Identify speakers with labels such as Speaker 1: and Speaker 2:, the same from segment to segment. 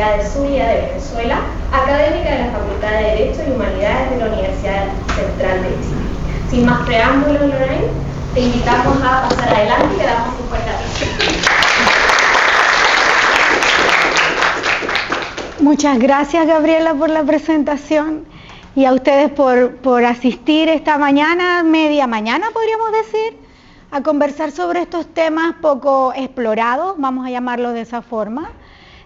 Speaker 1: María de Zulia de Venezuela, académica de la Facultad de Derecho y Humanidades de la Universidad Central de Chile. Sin más preámbulos, Lorraine, te invitamos a pasar adelante y te damos un fuerte aplauso.
Speaker 2: Muchas gracias, Gabriela, por la presentación y a ustedes por asistir esta mañana, media mañana podríamos decir, a conversar sobre estos temas poco explorados, vamos a llamarlos de esa forma.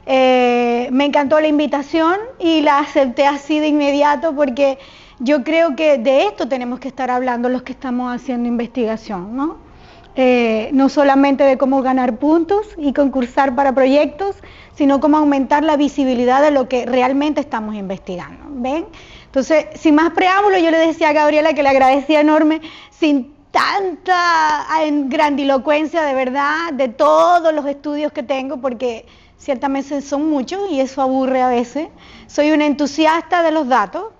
Speaker 2: Me encantó la invitación y la acepté así de inmediato porque yo creo que de esto tenemos que estar hablando los que estamos haciendo investigación, ¿no? No solamente de cómo ganar puntos y concursar para proyectos, sino cómo aumentar la visibilidad de lo que realmente estamos investigando, ¿ven? Entonces, sin más preámbulo, yo le decía a Gabriela que le agradecía enorme, sin tanta grandilocuencia de verdad, de todos los estudios que tengo, porque ciertamente son muchos y eso aburre a veces. Soy una entusiasta de los datos,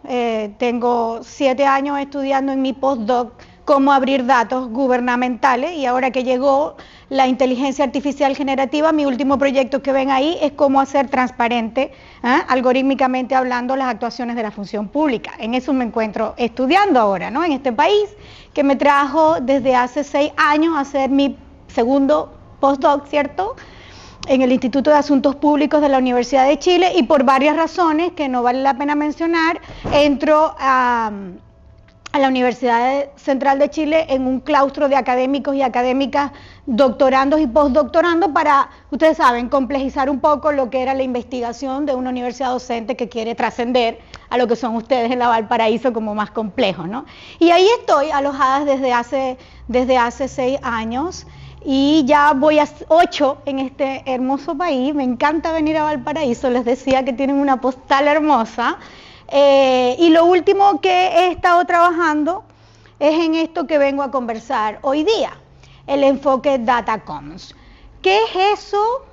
Speaker 2: tengo 7 años estudiando en mi postdoc cómo abrir datos gubernamentales y ahora que llegó la inteligencia artificial generativa, mi último proyecto que ven ahí es cómo hacer transparente, algorítmicamente hablando, las actuaciones de la función pública. En eso me encuentro estudiando ahora, ¿no? En este país que me trajo desde hace 6 años a hacer mi segundo postdoc, ¿cierto?, en el Instituto de Asuntos Públicos de la Universidad de Chile, y por varias razones que no vale la pena mencionar, entro a la Universidad Central de Chile en un claustro de académicos y académicas, doctorandos y postdoctorandos para, ustedes saben, complejizar un poco lo que era la investigación de una universidad docente que quiere trascender a lo que son ustedes en la Valparaíso como más complejo, ¿no? Y ahí estoy alojada desde hace 6 años y ya voy a 8 en este hermoso país. Me encanta venir a Valparaíso, les decía que tienen una postal hermosa. Y lo último que he estado trabajando es en esto que vengo a conversar hoy día, el enfoque Data Commons. ¿Qué es eso?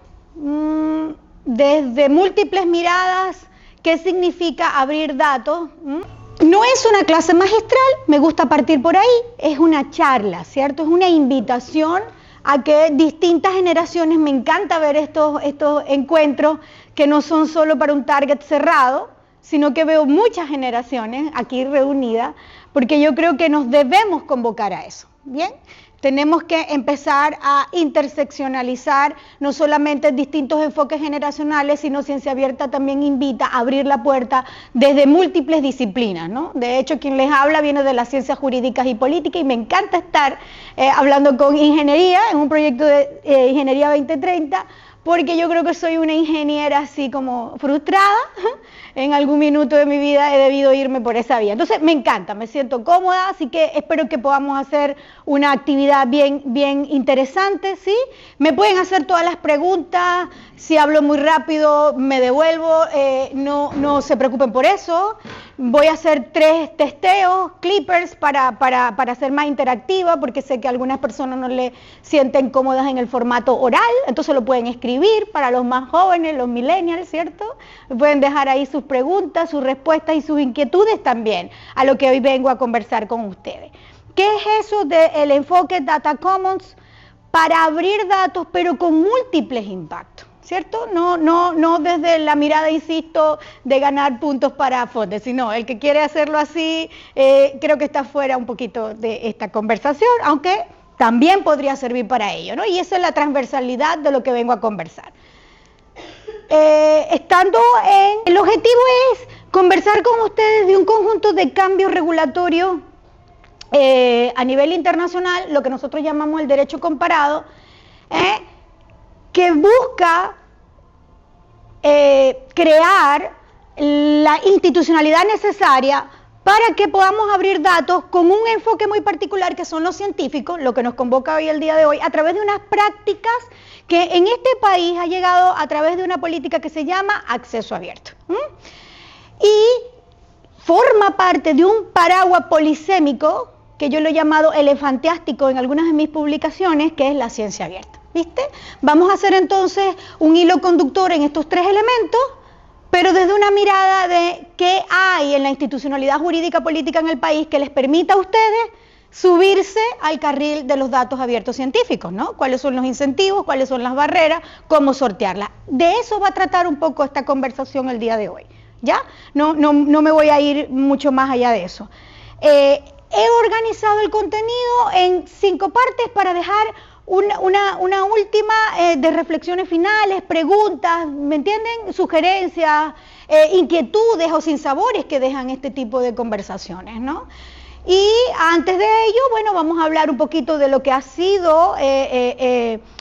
Speaker 2: Desde múltiples miradas, ¿qué significa abrir datos? No es una clase magistral, me gusta partir por ahí, es una charla, ¿cierto? Es una invitación a que distintas generaciones, me encanta ver estos encuentros que no son solo para un target cerrado, sino que veo muchas generaciones aquí reunidas, porque yo creo que nos debemos convocar a eso, ¿bien? Tenemos que empezar a interseccionalizar no solamente distintos enfoques generacionales, sino Ciencia Abierta también invita a abrir la puerta desde múltiples disciplinas, ¿no? De hecho, quien les habla viene de las ciencias jurídicas y políticas y me encanta estar hablando con ingeniería en un proyecto de Ingeniería 2030, porque yo creo que soy una ingeniera así como frustrada. En algún minuto de mi vida he debido irme por esa vía. Entonces me encanta, me siento cómoda, así que espero que podamos hacer una actividad bien interesante, ¿sí? Me pueden hacer todas las preguntas, si hablo muy rápido me devuelvo, no se preocupen por eso. Voy a hacer 3 testeos, clippers, para ser más interactiva, porque sé que algunas personas no le sienten cómodas en el formato oral, entonces lo pueden escribir para los más jóvenes, los millennials, ¿cierto? Pueden dejar ahí sus preguntas, sus respuestas y sus inquietudes también a lo que hoy vengo a conversar con ustedes. ¿Qué es eso del enfoque Data Commons? Para abrir datos, pero con múltiples impactos, ¿cierto? No desde la mirada, insisto, de ganar puntos para Fondes, sino el que quiere hacerlo así, creo que está fuera un poquito de esta conversación, aunque también podría servir para ello, ¿no? Y esa es la transversalidad de lo que vengo a conversar. El objetivo es conversar con ustedes de un conjunto de cambios regulatorios a nivel internacional, lo que nosotros llamamos el derecho comparado, que busca crear la institucionalidad necesaria para que podamos abrir datos con un enfoque muy particular que son los científicos, lo que nos convoca hoy el día de hoy, a través de unas prácticas que en este país ha llegado a través de una política que se llama acceso abierto. Y forma parte de un paraguas polisémico, que yo lo he llamado elefantiástico en algunas de mis publicaciones, que es la ciencia abierta, ¿viste? Vamos a hacer entonces un hilo conductor en estos 3 elementos, pero desde una mirada de qué hay en la institucionalidad jurídica política en el país que les permita a ustedes subirse al carril de los datos abiertos científicos, ¿no? ¿Cuáles son los incentivos? ¿Cuáles son las barreras? ¿Cómo sortearlas? De eso va a tratar un poco esta conversación el día de hoy, ¿ya? No me voy a ir mucho más allá de eso. He organizado el contenido en 5 partes para dejar una última de reflexiones finales, preguntas, ¿me entienden? Sugerencias, inquietudes o sinsabores que dejan este tipo de conversaciones, ¿no? Y antes de ello, bueno, vamos a hablar un poquito de lo que ha sido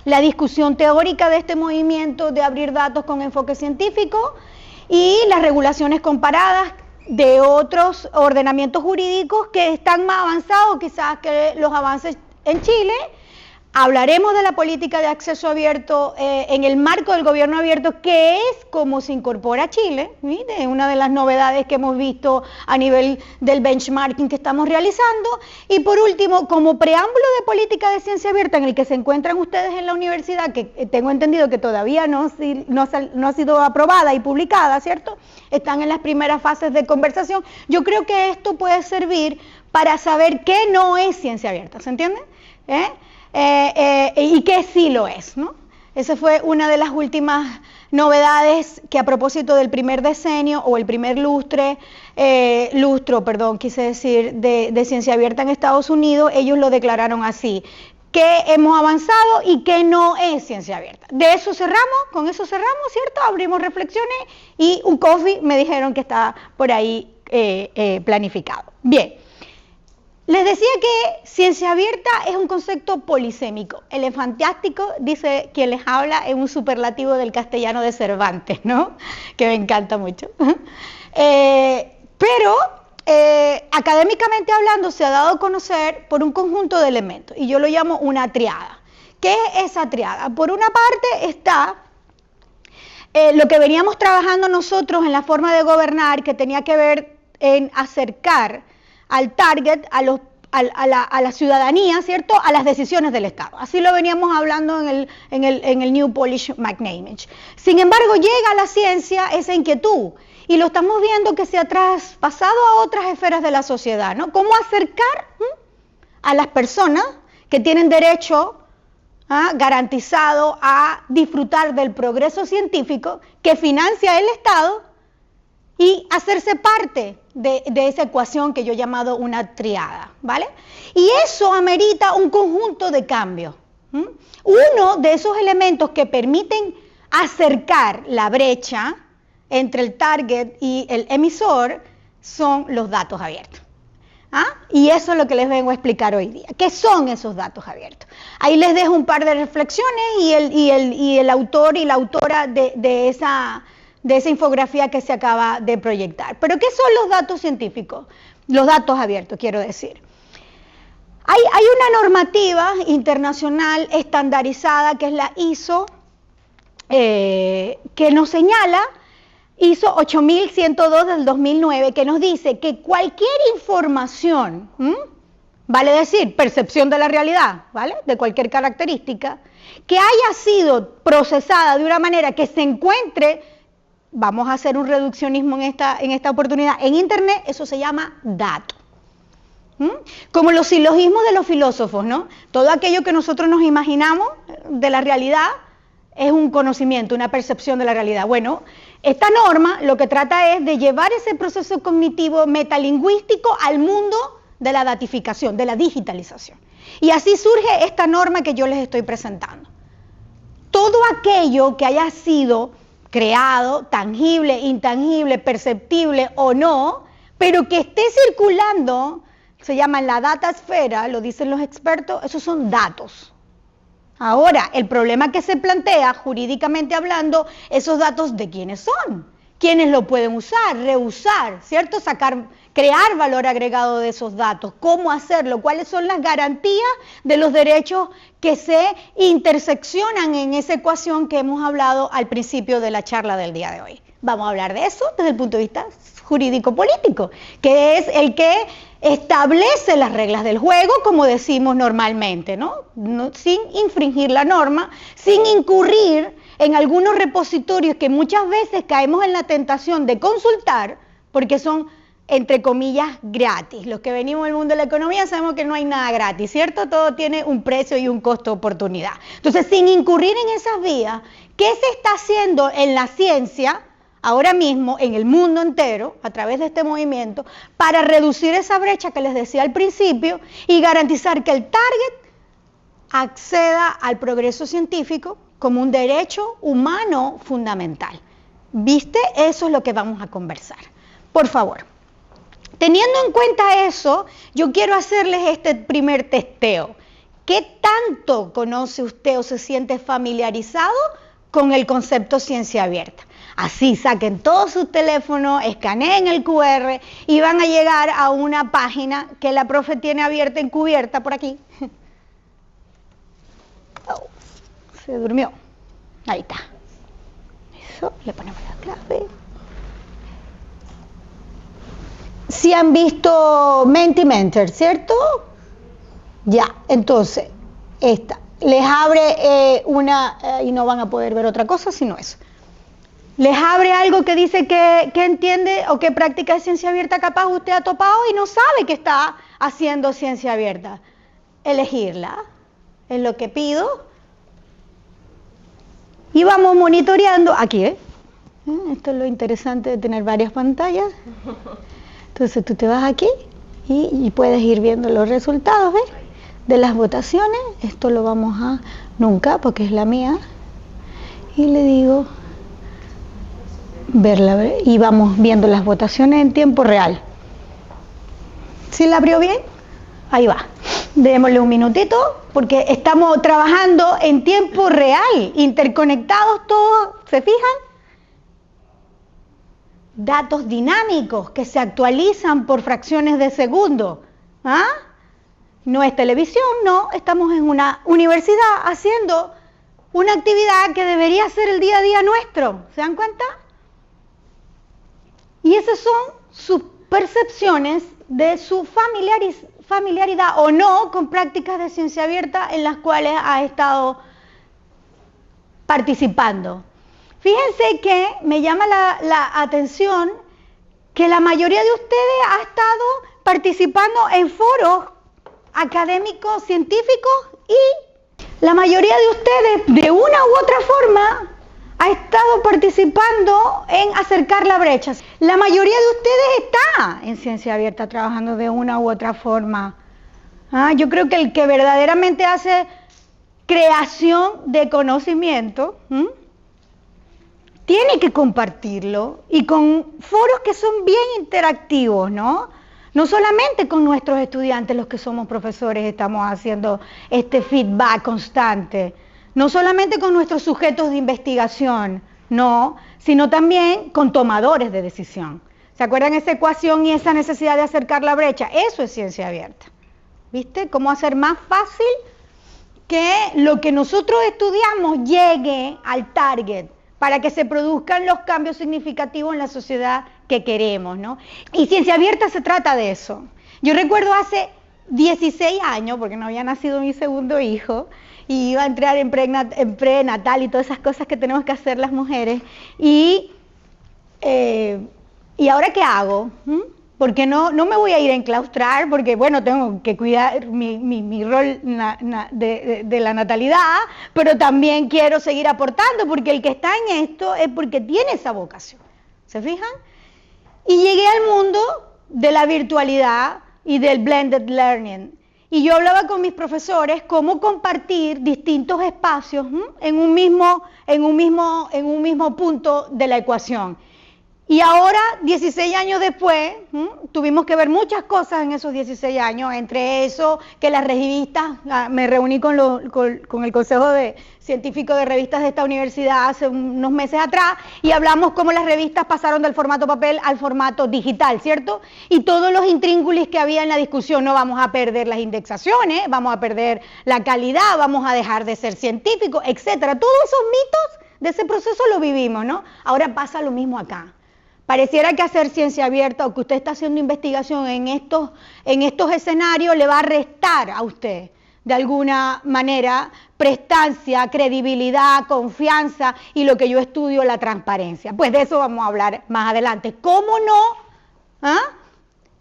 Speaker 2: la discusión teórica de este movimiento de abrir datos con enfoque científico y las regulaciones comparadas de otros ordenamientos jurídicos que están más avanzados quizás que los avances en Chile. Hablaremos de la política de acceso abierto en el marco del gobierno abierto, que es como se incorpora Chile, ¿sí? Una de las novedades que hemos visto a nivel del benchmarking que estamos realizando. Y por último, como preámbulo de política de ciencia abierta en el que se encuentran ustedes en la universidad, que tengo entendido que todavía no ha sido aprobada y publicada, ¿cierto? Están en las primeras fases de conversación. Yo creo que esto puede servir para saber qué no es ciencia abierta, ¿se entiende? Y que sí lo es, ¿no? Esa fue una de las últimas novedades que a propósito del primer decenio o el primer lustro, quise decir, de ciencia abierta en Estados Unidos, ellos lo declararon así, que hemos avanzado y que no es ciencia abierta. De eso cerramos, con eso cerramos, ¿cierto? Abrimos reflexiones y un coffee me dijeron que está por ahí planificado. Bien. Les decía que ciencia abierta es un concepto polisémico. Elefantiástico, dice quien les habla, es un superlativo del castellano de Cervantes, ¿no? Que me encanta mucho. Pero académicamente hablando se ha dado a conocer por un conjunto de elementos, y yo lo llamo una triada. ¿Qué es esa triada? Por una parte está lo que veníamos trabajando nosotros en la forma de gobernar, que tenía que ver en acercar al target, a la ciudadanía, ¿cierto?, a las decisiones del Estado. Así lo veníamos hablando en el New Polish McNamage. Sin embargo, llega a la ciencia esa inquietud, y lo estamos viendo que se ha traspasado a otras esferas de la sociedad, ¿no? ¿Cómo acercar a las personas que tienen derecho garantizado a disfrutar del progreso científico que financia el Estado y hacerse parte de esa ecuación que yo he llamado una triada, ¿vale? Y eso amerita un conjunto de cambios. Uno de esos elementos que permiten acercar la brecha entre el target y el emisor son los datos abiertos. Y eso es lo que les vengo a explicar hoy día. ¿Qué son esos datos abiertos? Ahí les dejo un par de reflexiones y el autor y la autora de esa infografía que se acaba de proyectar. ¿Pero qué son los datos científicos? Los datos abiertos, quiero decir. Hay una normativa internacional estandarizada que es la ISO, que nos señala, ISO 8102 del 2009, que nos dice que cualquier información, vale decir, percepción de la realidad, ¿vale?, de cualquier característica, que haya sido procesada de una manera que se encuentre, vamos a hacer un reduccionismo en esta oportunidad, en Internet, eso se llama dato. Como los silogismos de los filósofos, ¿no? Todo aquello que nosotros nos imaginamos de la realidad es un conocimiento, una percepción de la realidad. Bueno, esta norma lo que trata es de llevar ese proceso cognitivo metalingüístico al mundo de la datificación, de la digitalización. Y así surge esta norma que yo les estoy presentando. Todo aquello que haya sido creado, tangible, intangible, perceptible o no, pero que esté circulando, se llama la data esfera, lo dicen los expertos, esos son datos. Ahora, el problema que se plantea, jurídicamente hablando, esos datos, ¿de quiénes son? ¿Quiénes lo pueden usar, reusar, ¿cierto? Crear valor agregado de esos datos. ¿Cómo hacerlo? ¿Cuáles son las garantías de los derechos que se interseccionan en esa ecuación que hemos hablado al principio de la charla del día de hoy? Vamos a hablar de eso desde el punto de vista jurídico-político, que es el que establece las reglas del juego, como decimos normalmente, ¿no? Sin infringir la norma, sin incurrir en algunos repositorios que muchas veces caemos en la tentación de consultar, porque son entre comillas, gratis. Los que venimos del mundo de la economía sabemos que no hay nada gratis, ¿cierto? Todo tiene un precio y un costo de oportunidad. Entonces, sin incurrir en esas vías, ¿qué se está haciendo en la ciencia ahora mismo, en el mundo entero, a través de este movimiento, para reducir esa brecha que les decía al principio y garantizar que el target acceda al progreso científico como un derecho humano fundamental? ¿Viste? Eso es lo que vamos a conversar. Por favor. Teniendo en cuenta eso, yo quiero hacerles este primer testeo. ¿Qué tanto conoce usted o se siente familiarizado con el concepto ciencia abierta? Así, saquen todo su teléfono, escaneen el QR y van a llegar a una página que la profe tiene abierta encubierta por aquí. Oh, se durmió. Ahí está. Eso, le ponemos la clave. Si han visto Mentimeter, ¿cierto? Ya, entonces, esta. Les abre y no van a poder ver otra cosa sino eso. Les abre algo que dice que entiende o qué práctica de ciencia abierta capaz usted ha topado y no sabe que está haciendo ciencia abierta. Elegirla, es lo que pido. Y vamos monitoreando, aquí, esto es lo interesante de tener varias pantallas. Entonces tú te vas aquí y puedes ir viendo los resultados, ¿ves? De las votaciones. Esto lo vamos a nunca, porque es la mía. Y le digo, verla, y vamos viendo las votaciones en tiempo real. ¿Sí la abrió bien? Ahí va. Démosle un minutito, porque estamos trabajando en tiempo real, interconectados todos, ¿se fijan? Datos dinámicos que se actualizan por fracciones de segundo. ¿Ah? No es televisión, no, estamos en una universidad haciendo una actividad que debería ser el día a día nuestro. ¿Se dan cuenta? Y esas son sus percepciones de su familiaridad o no con prácticas de ciencia abierta en las cuales ha estado participando. Fíjense que me llama la atención que la mayoría de ustedes ha estado participando en foros académicos, científicos, y la mayoría de ustedes, de una u otra forma, ha estado participando en acercar la brecha. La mayoría de ustedes está en ciencia abierta trabajando de una u otra forma. Yo creo que el que verdaderamente hace creación de conocimiento, tiene que compartirlo y con foros que son bien interactivos, ¿no? No solamente con nuestros estudiantes, los que somos profesores, estamos haciendo este feedback constante. No solamente con nuestros sujetos de investigación, no, sino también con tomadores de decisión. ¿Se acuerdan esa ecuación y esa necesidad de acercar la brecha? Eso es ciencia abierta. ¿Viste? Cómo hacer más fácil que lo que nosotros estudiamos llegue al target para que se produzcan los cambios significativos en la sociedad que queremos, ¿no? Y ciencia abierta se trata de eso. Yo recuerdo hace 16 años, porque no había nacido mi segundo hijo, y iba a entrar en prenatal y todas esas cosas que tenemos que hacer las mujeres, y ¿ahora qué hago? Porque no me voy a ir a enclaustrar, porque bueno, tengo que cuidar mi rol de la natalidad, pero también quiero seguir aportando, porque el que está en esto es porque tiene esa vocación. ¿Se fijan? Y llegué al mundo de la virtualidad y del blended learning. Y yo hablaba con mis profesores cómo compartir distintos espacios en un mismo punto de la ecuación. Y ahora, 16 años después, tuvimos que ver muchas cosas en esos 16 años, entre eso que las revistas, me reuní con el Consejo Científico de Revistas de esta universidad hace unos meses atrás, y hablamos cómo las revistas pasaron del formato papel al formato digital, ¿cierto? Y todos los intríngulis que había en la discusión, no vamos a perder las indexaciones, vamos a perder la calidad, vamos a dejar de ser científicos, etcétera. Todos esos mitos de ese proceso lo vivimos, ¿no? Ahora pasa lo mismo acá. Pareciera que hacer ciencia abierta o que usted está haciendo investigación en estos escenarios le va a restar a usted, de alguna manera, prestancia, credibilidad, confianza y lo que yo estudio, la transparencia. Pues de eso vamos a hablar más adelante. ¿Cómo no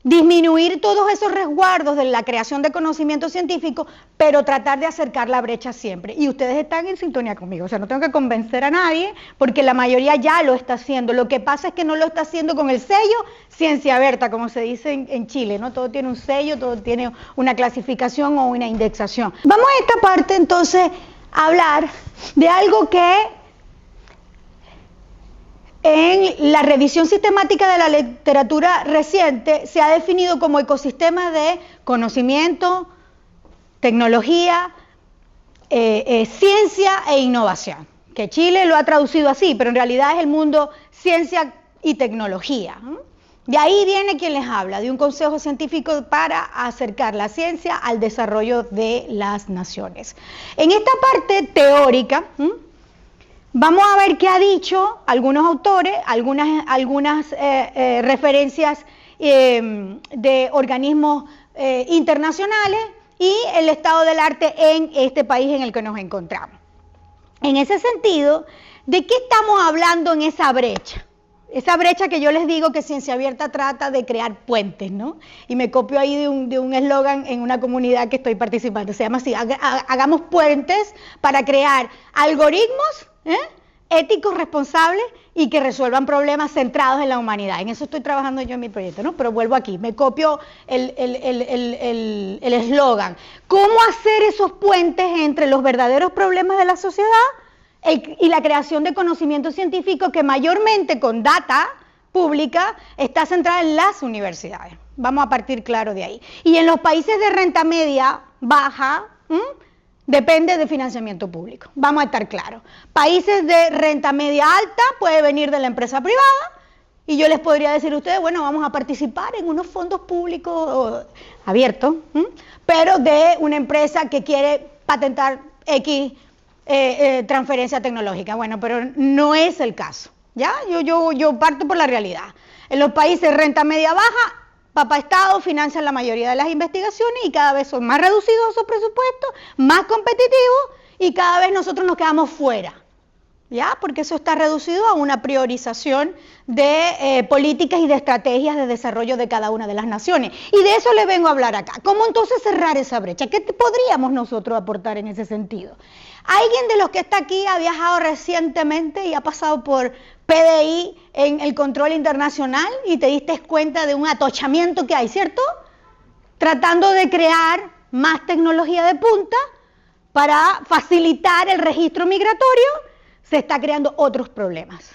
Speaker 2: disminuir todos esos resguardos de la creación de conocimiento científico, pero tratar de acercar la brecha siempre. Y ustedes están en sintonía conmigo, o sea, no tengo que convencer a nadie, porque la mayoría ya lo está haciendo. Lo que pasa es que no lo está haciendo con el sello Ciencia Abierta, como se dice en Chile, ¿no? Todo tiene un sello, todo tiene una clasificación o una indexación. Vamos a esta parte, entonces, a hablar de algo que en la revisión sistemática de la literatura reciente se ha definido como ecosistema de conocimiento, tecnología, ciencia e innovación, que Chile lo ha traducido así, pero en realidad es el mundo ciencia y tecnología. De ahí viene quien les habla, de un consejo científico para acercar la ciencia al desarrollo de las naciones. En esta parte teórica, vamos a ver qué ha dicho algunos autores, algunas referencias de organismos internacionales y el estado del arte en este país en el que nos encontramos. En ese sentido, ¿de qué estamos hablando en esa brecha? Esa brecha que yo les digo que Ciencia Abierta trata de crear puentes, ¿no? Y me copio ahí de un eslogan en una comunidad que estoy participando. Se llama así, hagamos puentes para crear algoritmos, éticos, responsables y que resuelvan problemas centrados en la humanidad. En eso estoy trabajando yo en mi proyecto, ¿no? Pero vuelvo aquí, me copio el eslogan. ¿Cómo hacer esos puentes entre los verdaderos problemas de la sociedad y la creación de conocimiento científico que mayormente con data pública está centrada en las universidades? Vamos a partir claro de ahí. Y en los países de renta media baja, depende de financiamiento público, vamos a estar claros. Países de renta media alta puede venir de la empresa privada y yo les podría decir a ustedes, bueno, vamos a participar en unos fondos públicos abiertos, pero de una empresa que quiere patentar X transferencia tecnológica. Bueno, pero no es el caso, ¿ya? Yo parto por la realidad. En los países de renta media baja, Papá Estado financia la mayoría de las investigaciones y cada vez son más reducidos esos presupuestos, más competitivos y cada vez nosotros nos quedamos fuera, ¿ya? Porque eso está reducido a una priorización de políticas y de estrategias de desarrollo de cada una de las naciones. Y de eso les vengo a hablar acá. ¿Cómo entonces cerrar esa brecha? ¿Qué podríamos nosotros aportar en ese sentido? ¿Alguien de los que está aquí ha viajado recientemente y ha pasado por PDI en el control internacional y te diste cuenta de un atochamiento que hay, ¿cierto? Tratando de crear más tecnología de punta para facilitar el registro migratorio, se está creando otros problemas.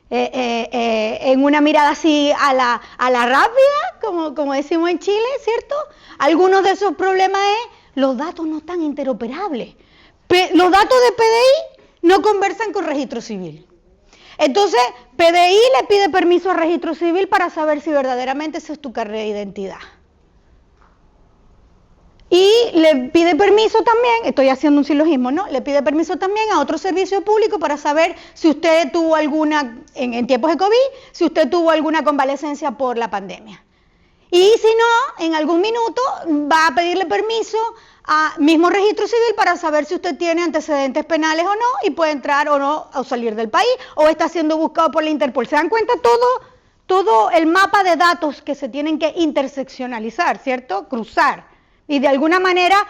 Speaker 2: En una mirada así a la rápida, como decimos en Chile, ¿cierto? Algunos de esos problemas es los datos no están interoperables. Los datos de PDI no conversan con registro civil. Entonces, PDI le pide permiso a registro civil para saber si verdaderamente esa es tu carnet de identidad. Y le pide permiso también, estoy haciendo un silogismo, ¿no? Le pide permiso también a otro servicio público para saber si usted tuvo alguna, en tiempos de COVID, si usted tuvo alguna convalecencia por la pandemia. Y si no, en algún minuto va a pedirle permiso a mismo registro civil para saber si usted tiene antecedentes penales o no y puede entrar o no o salir del país o está siendo buscado por la Interpol. ¿Se dan cuenta todo el mapa de datos que se tienen que interseccionalizar, ¿cierto? Cruzar y de alguna manera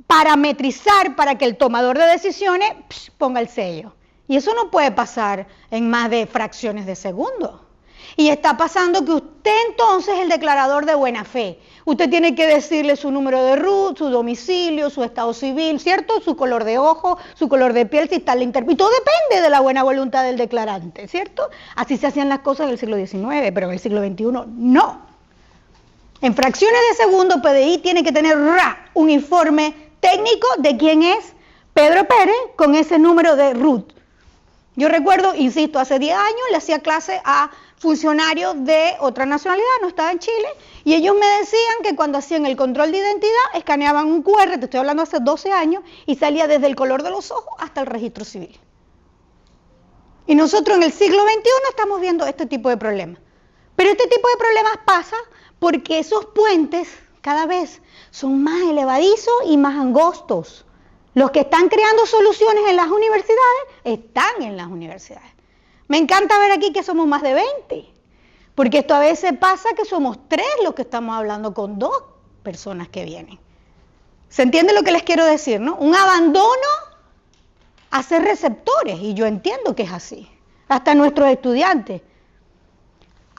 Speaker 2: parametrizar para que el tomador de decisiones ponga el sello. Y eso no puede pasar en más de fracciones de segundo. Y está pasando que usted entonces es el declarador de buena fe. Usted tiene que decirle su número de RUT, su domicilio, su estado civil, ¿cierto? Su color de ojo, su color de piel, si está la Interpol. Y todo depende de la buena voluntad del declarante, ¿cierto? Así se hacían las cosas en el siglo XIX, pero en el siglo XXI no. En fracciones de segundo, PDI tiene que tener un informe técnico de quién es Pedro Pérez con ese número de RUT. Yo recuerdo, insisto, hace 10 años le hacía clase a funcionarios de otra nacionalidad, no estaba en Chile, y ellos me decían que cuando hacían el control de identidad, escaneaban un QR, te estoy hablando hace 12 años, y salía desde el color de los ojos hasta el registro civil. Y nosotros en el siglo XXI estamos viendo este tipo de problemas. Pero este tipo de problemas pasa porque esos puentes cada vez son más elevadizos y más angostos. Los que están creando soluciones en las universidades están en las universidades. Me encanta ver aquí que somos más de 20. Porque esto a veces pasa que somos 3 los que estamos hablando con 2 personas que vienen. ¿Se entiende lo que les quiero decir, no? Un abandono a ser receptores, y yo entiendo que es así. Hasta nuestros estudiantes.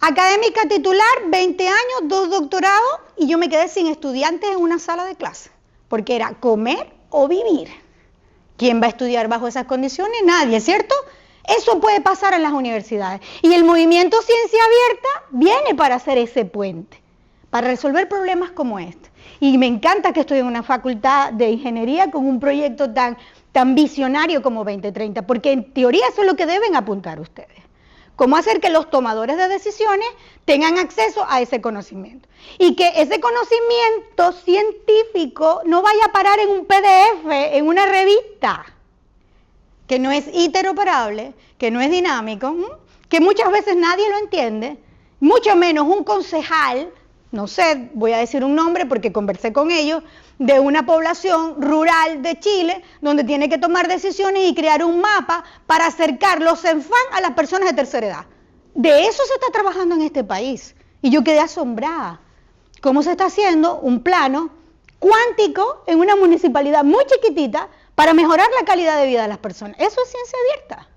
Speaker 2: Académica titular, 20 años, 2 doctorados, y yo me quedé sin estudiantes en una sala de clase, porque era comer o vivir. ¿Quién va a estudiar bajo esas condiciones? Nadie, ¿cierto? Eso puede pasar en las universidades. Y el movimiento Ciencia Abierta viene para hacer ese puente, para resolver problemas como este. Y me encanta que estoy en una facultad de ingeniería con un proyecto tan visionario como 2030, porque en teoría eso es lo que deben apuntar ustedes. Cómo hacer que los tomadores de decisiones tengan acceso a ese conocimiento. Y que ese conocimiento científico no vaya a parar en un PDF, en una revista, que no es interoperable, que no es dinámico, que muchas veces nadie lo entiende, mucho menos un concejal, no sé, voy a decir un nombre porque conversé con ellos, de una población rural de Chile, donde tiene que tomar decisiones y crear un mapa para acercar los CENFAM a las personas de tercera edad. De eso se está trabajando en este país. Y yo quedé asombrada. ¿Cómo se está haciendo un plano cuántico en una municipalidad muy chiquitita para mejorar la calidad de vida de las personas? Eso es ciencia abierta.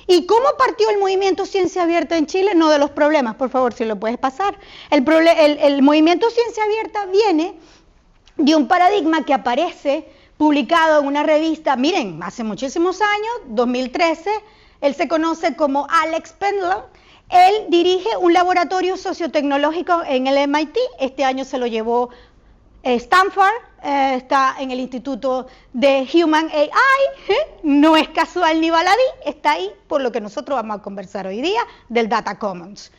Speaker 2: ¿Y cómo partió el movimiento Ciencia Abierta en Chile? No de los problemas, por favor, si lo puedes pasar. El movimiento Ciencia Abierta viene de un paradigma que aparece publicado en una revista, miren, hace muchísimos años, 2013, él se conoce como Alex Penland. Él dirige un laboratorio sociotecnológico en el MIT, este año se lo llevó Stanford, está en el Instituto de Human AI, no es casual ni baladí, está ahí por lo que nosotros vamos a conversar hoy día, del Data Commons.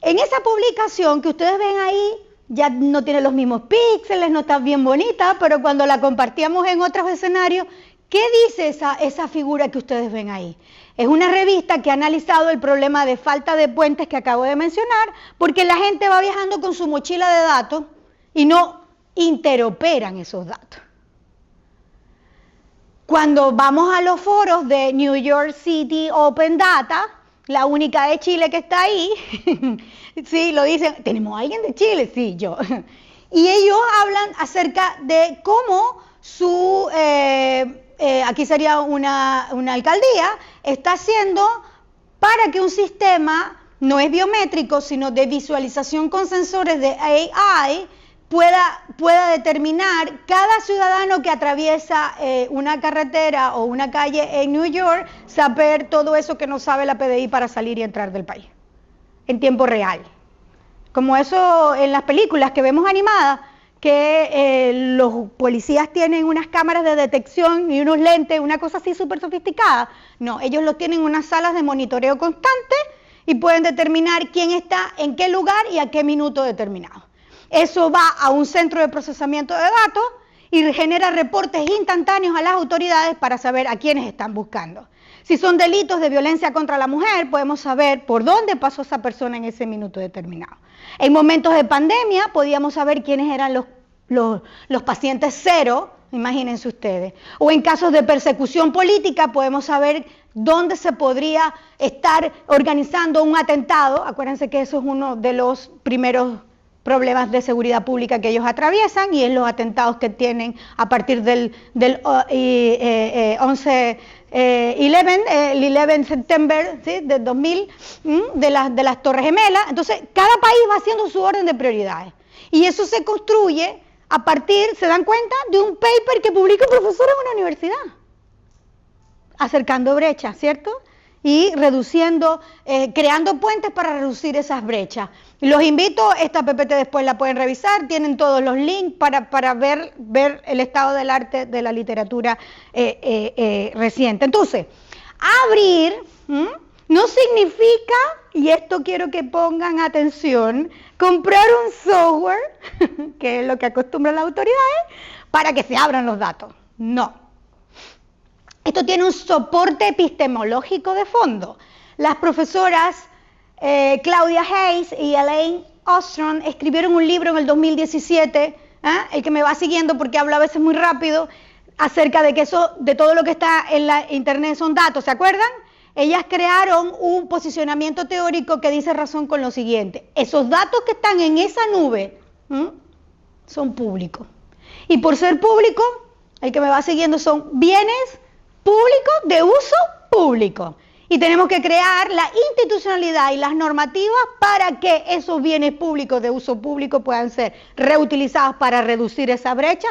Speaker 2: En esa publicación que ustedes ven ahí, ya no tiene los mismos píxeles, no está bien bonita, pero cuando la compartíamos en otros escenarios, ¿qué dice esa figura que ustedes ven ahí? Es una revista que ha analizado el problema de falta de puentes que acabo de mencionar, porque la gente va viajando con su mochila de datos y no interoperan esos datos. Cuando vamos a los foros de New York City Open Data, la única de Chile que está ahí, sí, lo dicen, ¿tenemos a alguien de Chile? Sí, yo. Y ellos hablan acerca de cómo aquí sería una alcaldía, está haciendo para que un sistema, no es biométrico, sino de visualización con sensores de AI, pueda determinar cada ciudadano que atraviesa una carretera o una calle en New York, saber todo eso que no sabe la PDI para salir y entrar del país, en tiempo real. Como eso en las películas que vemos animadas, que los policías tienen unas cámaras de detección y unos lentes, una cosa así súper sofisticada. No, ellos lo tienen en unas salas de monitoreo constante y pueden determinar quién está en qué lugar y a qué minuto determinado. Eso va a un centro de procesamiento de datos y genera reportes instantáneos a las autoridades para saber a quiénes están buscando. Si son delitos de violencia contra la mujer, podemos saber por dónde pasó esa persona en ese minuto determinado. En momentos de pandemia podíamos saber quiénes eran los pacientes cero, imagínense ustedes. O en casos de persecución política podemos saber dónde se podría estar organizando un atentado. Acuérdense que eso es uno de los primeros problemas de seguridad pública que ellos atraviesan y en los atentados que tienen a partir del 11 September, ¿sí? Del 2000, de las Torres Gemelas. Entonces, cada país va haciendo su orden de prioridades. Y eso se construye a partir, ¿se dan cuenta?, de un paper que publica un profesor en una universidad. Acercando brechas, ¿cierto? Y reduciendo, creando puentes para reducir esas brechas. Los invito, esta PPT después la pueden revisar, tienen todos los links para ver el estado del arte de la literatura reciente. Entonces, abrir no significa, y esto quiero que pongan atención, comprar un software, que es lo que acostumbran las autoridades, para que se abran los datos. No. Esto tiene un soporte epistemológico de fondo. Las profesoras Claudia Hayes y Elaine Ostrom escribieron un libro en el 2017, el que me va siguiendo porque hablo a veces muy rápido, acerca de que de todo lo que está en la internet son datos, ¿se acuerdan? ellas crearon un posicionamiento teórico que dice razón con lo siguiente: esos datos que están en esa nube son públicos. Y por ser público, el que me va siguiendo, son bienes públicos de uso público. Y tenemos que crear la institucionalidad y las normativas para que esos bienes públicos de uso público puedan ser reutilizados para reducir esa brecha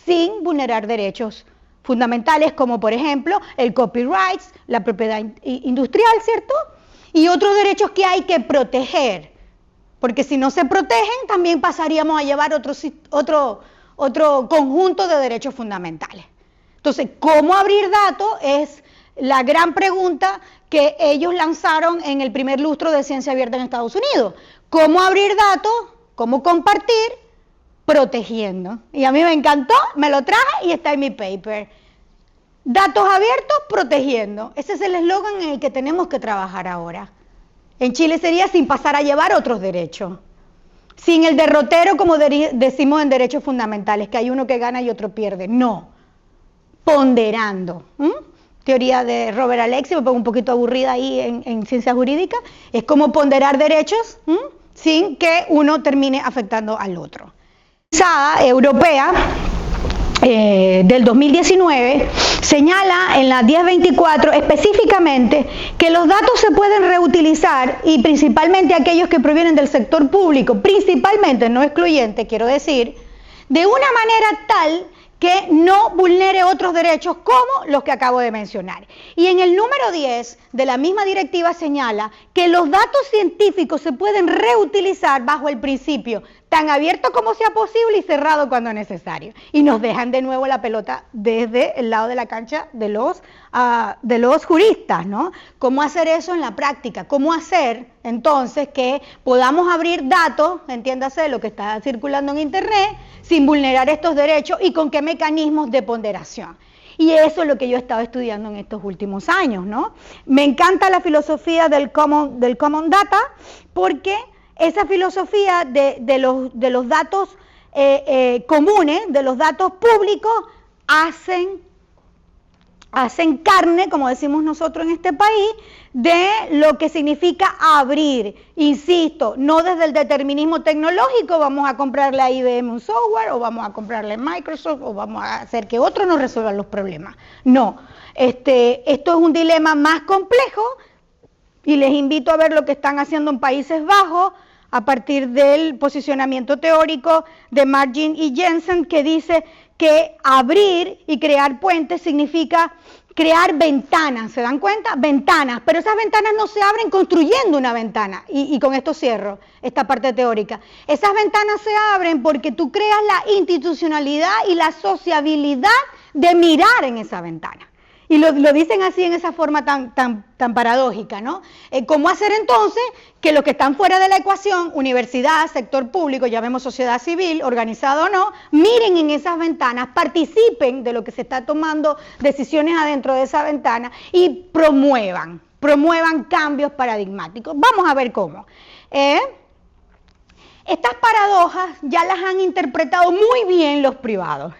Speaker 2: sin vulnerar derechos fundamentales, como por ejemplo el copyright, la propiedad industrial, ¿cierto? Y otros derechos que hay que proteger, porque si no se protegen también pasaríamos a llevar otro conjunto de derechos fundamentales. Entonces, ¿cómo abrir datos? Es la gran pregunta que ellos lanzaron en el primer lustro de Ciencia Abierta en Estados Unidos. ¿Cómo abrir datos? ¿Cómo compartir? Protegiendo. Y a mí me encantó, me lo traje y está en mi paper. Datos abiertos, protegiendo. Ese es el eslogan en el que tenemos que trabajar ahora. En Chile sería sin pasar a llevar otros derechos. Sin el derrotero, como decimos en derechos fundamentales, que hay uno que gana y otro pierde. No. Ponderando. Teoría de Robert Alexy, me pongo un poquito aburrida ahí en ciencia jurídica. Es como ponderar derechos sin que uno termine afectando al otro. Europea del 2019 señala en la 1024 específicamente que los datos se pueden reutilizar, y principalmente aquellos que provienen del sector público, principalmente, no excluyente, quiero decir, de una manera tal que no vulnere otros derechos como los que acabo de mencionar. Y en el número 10 de la misma directiva señala que los datos científicos se pueden reutilizar bajo el principio tan abierto como sea posible y cerrado cuando necesario. Y nos dejan de nuevo la pelota desde el lado de la cancha de los juristas, ¿no? ¿Cómo hacer eso en la práctica? ¿Cómo hacer entonces que podamos abrir datos, entiéndase, lo que está circulando en Internet, sin vulnerar estos derechos, y con qué mecanismos de ponderación? Y eso es lo que yo he estado estudiando en estos últimos años, ¿no? Me encanta la filosofía del common data, porque esa filosofía de los datos comunes, de los datos públicos, hacen carne, como decimos nosotros en este país, de lo que significa abrir. Insisto, no desde el determinismo tecnológico, vamos a comprarle a IBM un software, o vamos a comprarle a Microsoft, o vamos a hacer que otros nos resuelvan los problemas. No, esto es un dilema más complejo, y les invito a ver lo que están haciendo en Países Bajos, a partir del posicionamiento teórico de Margin y Jensen, que dice que abrir y crear puentes significa crear ventanas. ¿Se dan cuenta? Ventanas, pero esas ventanas no se abren construyendo una ventana, y con esto cierro esta parte teórica. Esas ventanas se abren porque tú creas la institucionalidad y la sociabilidad de mirar en esa ventana. Y lo dicen así, en esa forma tan paradójica, ¿no? ¿Cómo hacer entonces que los que están fuera de la ecuación, universidad, sector público, llamemos sociedad civil, organizado o no, miren en esas ventanas, participen de lo que se está tomando decisiones adentro de esa ventana y promuevan cambios paradigmáticos? Vamos a ver cómo. Estas paradojas ya las han interpretado muy bien los privados.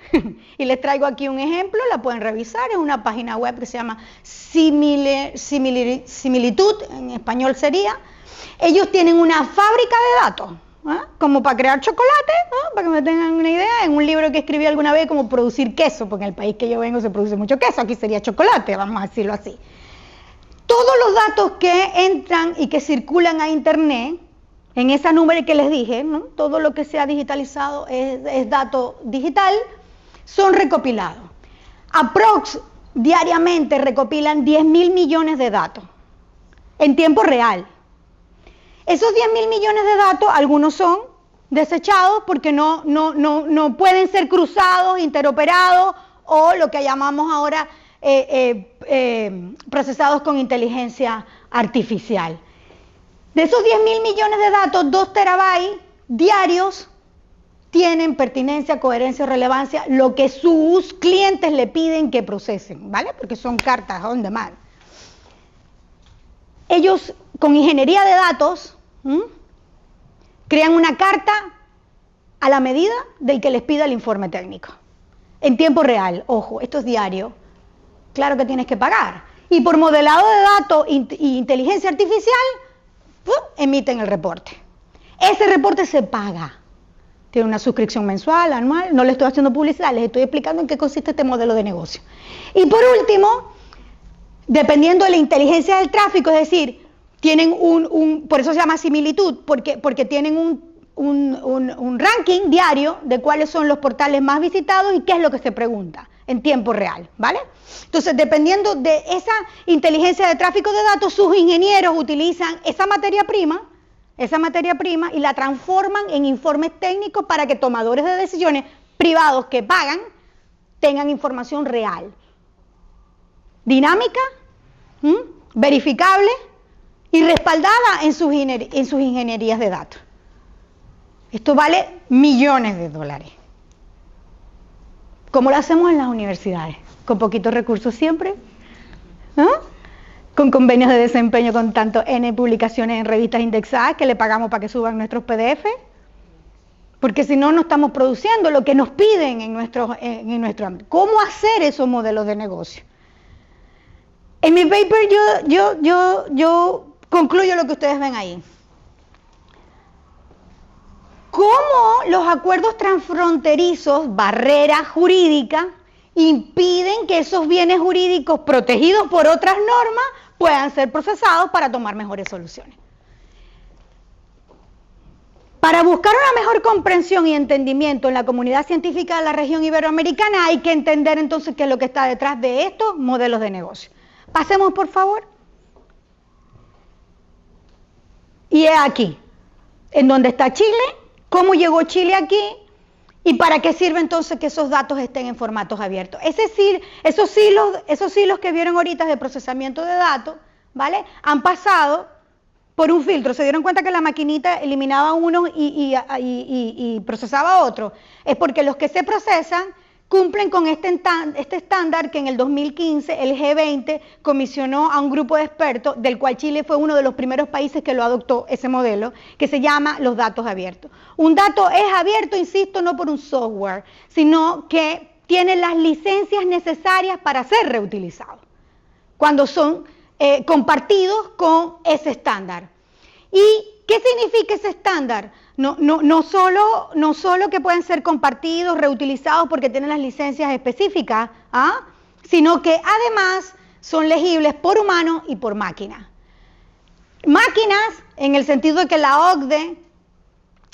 Speaker 2: Y les traigo aquí un ejemplo, la pueden revisar, es una página web que se llama Similitud, en español sería. Ellos tienen una fábrica de datos, como para crear chocolate, para que me tengan una idea, en un libro que escribí alguna vez, como producir queso, porque en el país que yo vengo se produce mucho queso, aquí sería chocolate, vamos a decirlo así. Todos los datos que entran y que circulan a Internet, en esa nube que les dije, ¿no? Todo lo que sea digitalizado es dato digital, son recopilados. Diariamente recopilan 10.000 millones de datos en tiempo real. Esos 10.000 millones de datos, algunos son desechados porque no pueden ser cruzados, interoperados, o lo que llamamos ahora procesados con inteligencia artificial. De esos 10.000 millones de datos, 2 terabytes diarios tienen pertinencia, coherencia, relevancia, lo que sus clientes le piden que procesen, ¿vale? Porque son cartas on demand. Ellos, con ingeniería de datos, crean una carta a la medida del que les pida el informe técnico. En tiempo real, ojo, esto es diario, claro que tienes que pagar. y por modelado de datos y inteligencia artificial, emiten el reporte. Ese reporte se paga. Tiene una suscripción mensual, anual, no le estoy haciendo publicidad, les estoy explicando en qué consiste este modelo de negocio. Y por último, dependiendo de la inteligencia del tráfico, es decir, tienen por eso se llama similitud, porque tienen un ranking diario de cuáles son los portales más visitados y qué es lo que se pregunta en tiempo real, ¿vale? Entonces, dependiendo de esa inteligencia de tráfico de datos, sus ingenieros utilizan esa materia prima y la transforman en informes técnicos para que tomadores de decisiones privados que pagan tengan información real, dinámica, verificable y respaldada en sus ingenierías de datos. Esto vale millones de dólares. ¿Cómo lo hacemos en las universidades? Con poquitos recursos siempre, con convenios de desempeño con tanto N publicaciones en revistas indexadas que le pagamos para que suban nuestros PDF, porque si no, no estamos produciendo lo que nos piden en nuestro ámbito. ¿Cómo hacer esos modelos de negocio? En mi paper yo concluyo lo que ustedes ven ahí. ¿Cómo los acuerdos transfronterizos, barreras jurídicas, impiden que esos bienes jurídicos protegidos por otras normas puedan ser procesados para tomar mejores soluciones? Para buscar una mejor comprensión y entendimiento en la comunidad científica de la región iberoamericana hay que entender entonces qué es lo que está detrás de estos modelos de negocio. Pasemos, por favor. Y es aquí, en donde está Chile, cómo llegó Chile aquí y para qué sirve entonces que esos datos estén en formatos abiertos. Es decir, esos hilos que vieron ahorita de procesamiento de datos, ¿vale? Han pasado por un filtro. Se dieron cuenta que la maquinita eliminaba uno y procesaba otro. Es porque los que se procesan cumplen con este estándar que en el 2015 el G20 comisionó a un grupo de expertos, del cual Chile fue uno de los primeros países que lo adoptó, ese modelo, que se llama los datos abiertos. Un dato es abierto, insisto, no por un software, sino que tiene las licencias necesarias para ser reutilizados, cuando son compartidos con ese estándar. ¿Y qué significa ese estándar? No solo que pueden ser compartidos, reutilizados porque tienen las licencias específicas, sino que además son legibles por humano y por máquina. Máquinas en el sentido de que la OCDE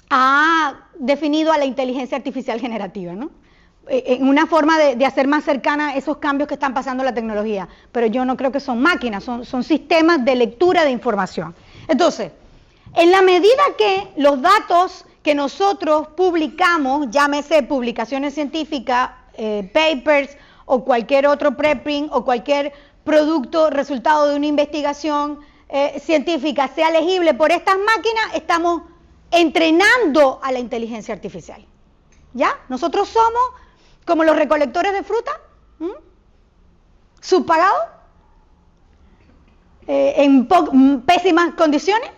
Speaker 2: ha definido a la inteligencia artificial generativa, ¿no? En una forma de hacer más cercana esos cambios que están pasando en la tecnología, pero yo no creo que son máquinas, son sistemas de lectura de información. Entonces, en la medida que los datos que nosotros publicamos, llámese publicaciones científicas, papers o cualquier otro preprint o cualquier producto resultado de una investigación científica sea legible por estas máquinas, estamos entrenando a la inteligencia artificial. ¿Ya? Nosotros somos como los recolectores de fruta, subpagados, en pésimas condiciones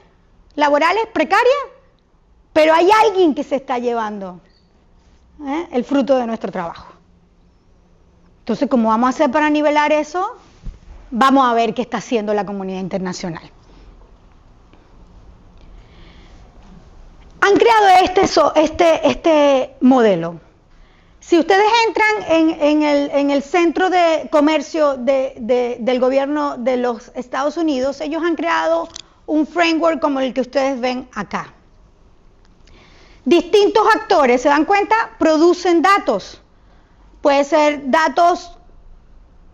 Speaker 2: laborales, precarias, pero hay alguien que se está llevando el fruto de nuestro trabajo. Entonces, ¿cómo vamos a hacer para nivelar eso? Vamos a ver qué está haciendo la comunidad internacional. Han creado este modelo. Si ustedes entran en el centro de comercio del gobierno de los Estados Unidos, ellos han creado un framework como el que ustedes ven acá. Distintos actores, ¿se dan cuenta? Producen datos. Puede ser datos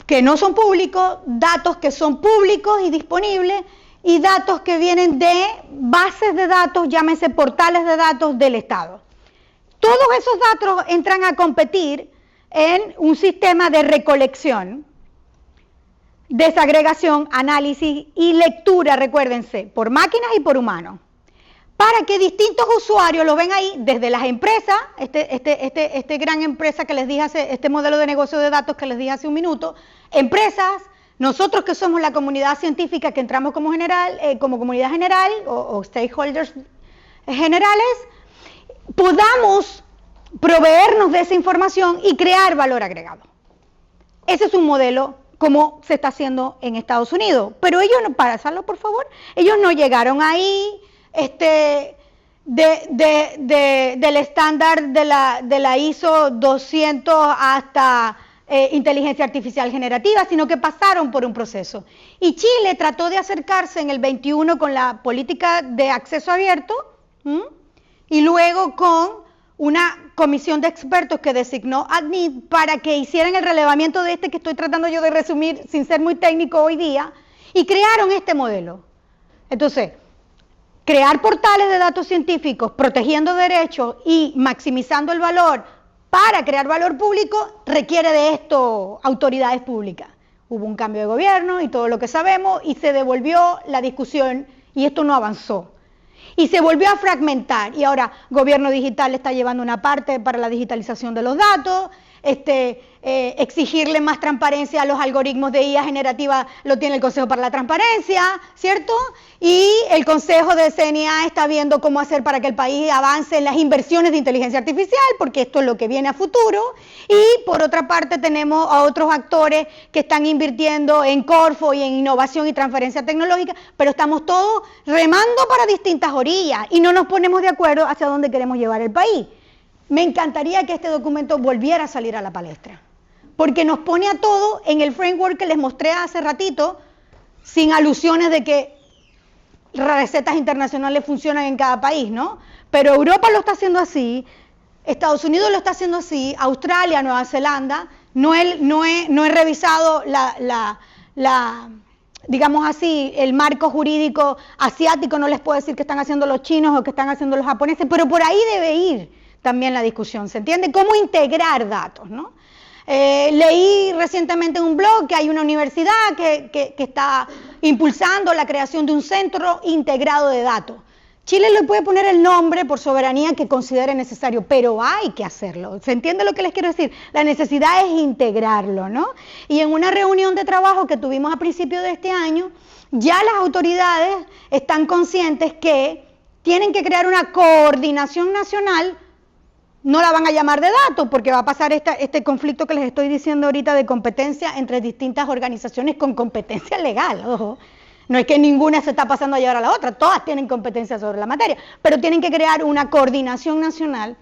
Speaker 2: que no son públicos, datos que son públicos y disponibles, y datos que vienen de bases de datos, llámese portales de datos del Estado. Todos esos datos entran a competir en un sistema de recolección, desagregación, análisis y lectura, recuérdense, por máquinas y por humanos, para que distintos usuarios, lo ven ahí, desde las empresas, este gran empresa que les dije este modelo de negocio de datos que les dije hace un minuto, empresas, nosotros que somos la comunidad científica que entramos como comunidad general o stakeholders generales, podamos proveernos de esa información y crear valor agregado. Ese es un modelo como se está haciendo en Estados Unidos. Pero ellos, pásalo por favor, ellos no llegaron ahí del estándar de la ISO 200 hasta inteligencia artificial generativa, sino que pasaron por un proceso. Y Chile trató de acercarse en el 21 con la política de acceso abierto, y luego con una comisión de expertos que designó ADNID para que hicieran el relevamiento de que estoy tratando yo de resumir sin ser muy técnico hoy día, y crearon este modelo. Entonces, crear portales de datos científicos, protegiendo derechos y maximizando el valor para crear valor público, requiere de esto autoridades públicas. Hubo un cambio de gobierno y todo lo que sabemos, y se devolvió la discusión, y esto no avanzó. Y se volvió a fragmentar, y ahora gobierno digital está llevando una parte para la digitalización de los datos, exigirle más transparencia a los algoritmos de IA generativa lo tiene el Consejo para la Transparencia, ¿cierto? Y el Consejo de CNA está viendo cómo hacer para que el país avance en las inversiones de inteligencia artificial, porque esto es lo que viene a futuro. Y por otra parte tenemos a otros actores que están invirtiendo en Corfo y en innovación y transferencia tecnológica, pero estamos todos remando para distintas orillas y no nos ponemos de acuerdo hacia dónde queremos llevar el país. Me encantaría que este documento volviera a salir a la palestra, porque nos pone a todos en el framework que les mostré hace ratito, sin alusiones de que recetas internacionales funcionan en cada país, ¿no? Pero Europa lo está haciendo así, Estados Unidos lo está haciendo así, Australia, Nueva Zelanda, no he revisado digamos así, el marco jurídico asiático, no les puedo decir que están haciendo los chinos o que están haciendo los japoneses, pero por ahí debe ir también la discusión, ¿se entiende? ¿Cómo integrar datos, no? Leí recientemente en un blog que hay una universidad que está impulsando la creación de un centro integrado de datos. Chile le puede poner el nombre por soberanía que considere necesario, pero hay que hacerlo. ¿Se entiende lo que les quiero decir? La necesidad es integrarlo, ¿no? Y en una reunión de trabajo que tuvimos a principios de este año, ya las autoridades están conscientes que tienen que crear una coordinación nacional. No la van a llamar de datos porque va a pasar este conflicto que les estoy diciendo ahorita de competencia entre distintas organizaciones con competencia legal, ojo. No es que ninguna se está pasando a llevar a la otra, todas tienen competencia sobre la materia, pero tienen que crear una coordinación nacional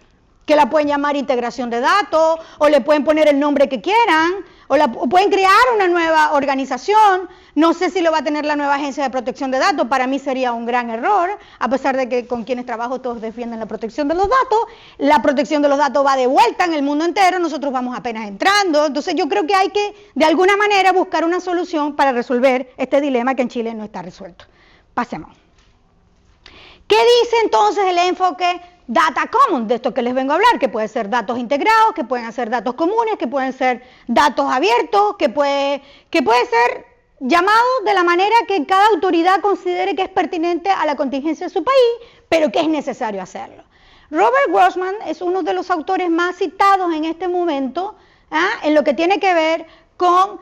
Speaker 2: que la pueden llamar integración de datos, o le pueden poner el nombre que quieran, o pueden crear una nueva organización. No sé si lo va a tener la nueva Agencia de Protección de Datos, para mí sería un gran error, a pesar de que con quienes trabajo todos defienden la protección de los datos. La protección de los datos va de vuelta en el mundo entero, nosotros vamos apenas entrando, entonces yo creo que hay que de alguna manera buscar una solución para resolver este dilema que en Chile no está resuelto. Pasemos. ¿Qué dice entonces el enfoque Data Common, de esto que les vengo a hablar? Que puede ser datos integrados, que pueden ser datos comunes, que pueden ser datos abiertos, que puede ser llamado de la manera que cada autoridad considere que es pertinente a la contingencia de su país, pero que es necesario hacerlo. Robert Grossman es uno de los autores más citados en este momento, en lo que tiene que ver con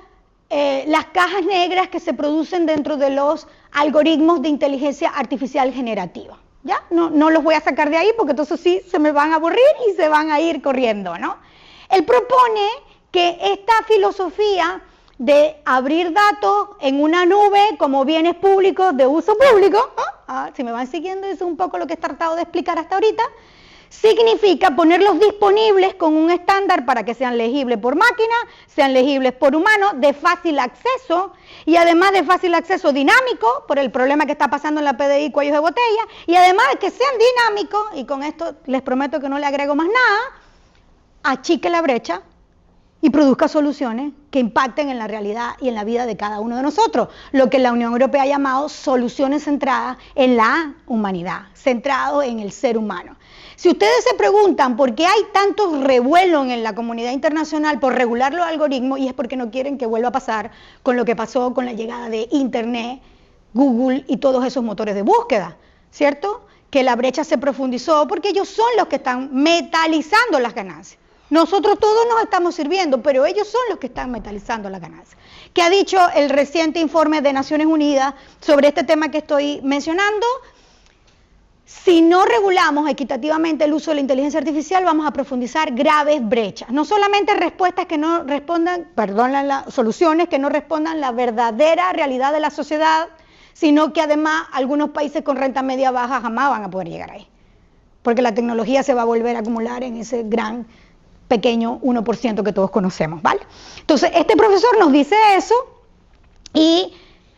Speaker 2: las cajas negras que se producen dentro de los algoritmos de inteligencia artificial generativa. ¿Ya? No los voy a sacar de ahí porque entonces sí se me van a aburrir y se van a ir corriendo, ¿no? Él propone que esta filosofía de abrir datos en una nube como bienes públicos de uso público, si me van siguiendo, eso es un poco lo que he tratado de explicar hasta ahorita, significa ponerlos disponibles con un estándar para que sean legibles por máquina, sean legibles por humano, de fácil acceso, y además de fácil acceso dinámico, por el problema que está pasando en la PDI cuellos de botella, y además de que sean dinámicos, y con esto les prometo que no le agrego más nada, achique la brecha y produzca soluciones que impacten en la realidad y en la vida de cada uno de nosotros, lo que la Unión Europea ha llamado soluciones centradas en la humanidad, centrado en el ser humano. Si ustedes se preguntan por qué hay tantos revuelos en la comunidad internacional por regular los algoritmos, y es porque no quieren que vuelva a pasar con lo que pasó con la llegada de Internet, Google y todos esos motores de búsqueda, ¿cierto? Que la brecha se profundizó porque ellos son los que están metalizando las ganancias. Nosotros todos nos estamos sirviendo, pero ellos son los que están metalizando las ganancias. ¿Qué ha dicho el reciente informe de Naciones Unidas sobre este tema que estoy mencionando? si no regulamos equitativamente el uso de la inteligencia artificial, vamos a profundizar graves brechas. No solamente respuestas que no respondan, soluciones que no respondan a la verdadera realidad de la sociedad, sino que además algunos países con renta media baja jamás van a poder llegar ahí. Porque la tecnología se va a volver a acumular en ese gran, pequeño 1% que todos conocemos, ¿vale? Entonces, este profesor nos dice eso y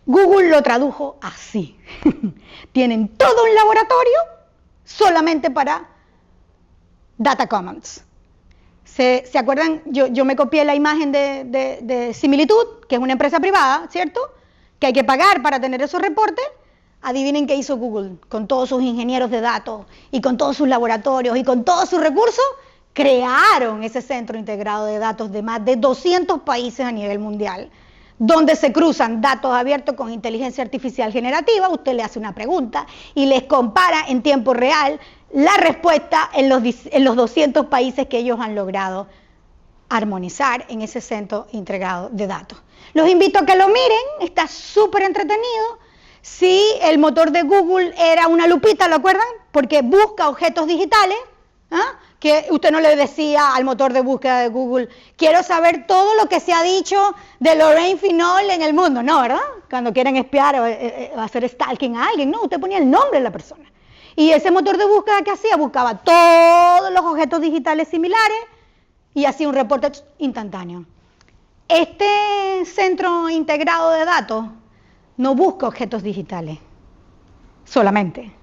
Speaker 2: Google lo tradujo así. Tienen todo un laboratorio solamente para Data Commons. ¿Se acuerdan? Yo me copié la imagen de Similitud, que es una empresa privada, ¿cierto? Que hay que pagar para tener esos reportes. Adivinen qué hizo Google con todos sus ingenieros de datos y con todos sus laboratorios y con todos sus recursos. Crearon ese centro integrado de datos de más de 200 países a nivel mundial, donde se cruzan datos abiertos con inteligencia artificial generativa. Usted le hace una pregunta y les compara en tiempo real la respuesta en los 200 países que ellos han logrado armonizar en ese centro integrado de datos. Los invito a que lo miren, está súper entretenido. Si el motor de Google era una lupita, ¿lo acuerdan? Porque busca objetos digitales, ¿ah? Que usted no le decía al motor de búsqueda de Google, quiero saber todo lo que se ha dicho de Lorraine Finol en el mundo, no, ¿verdad? Cuando quieren espiar o hacer stalking a alguien, no, usted ponía el nombre de la persona. Y ese motor de búsqueda que hacía, buscaba todos los objetos digitales similares y hacía un reporte instantáneo. Este centro integrado de datos no busca objetos digitales solamente,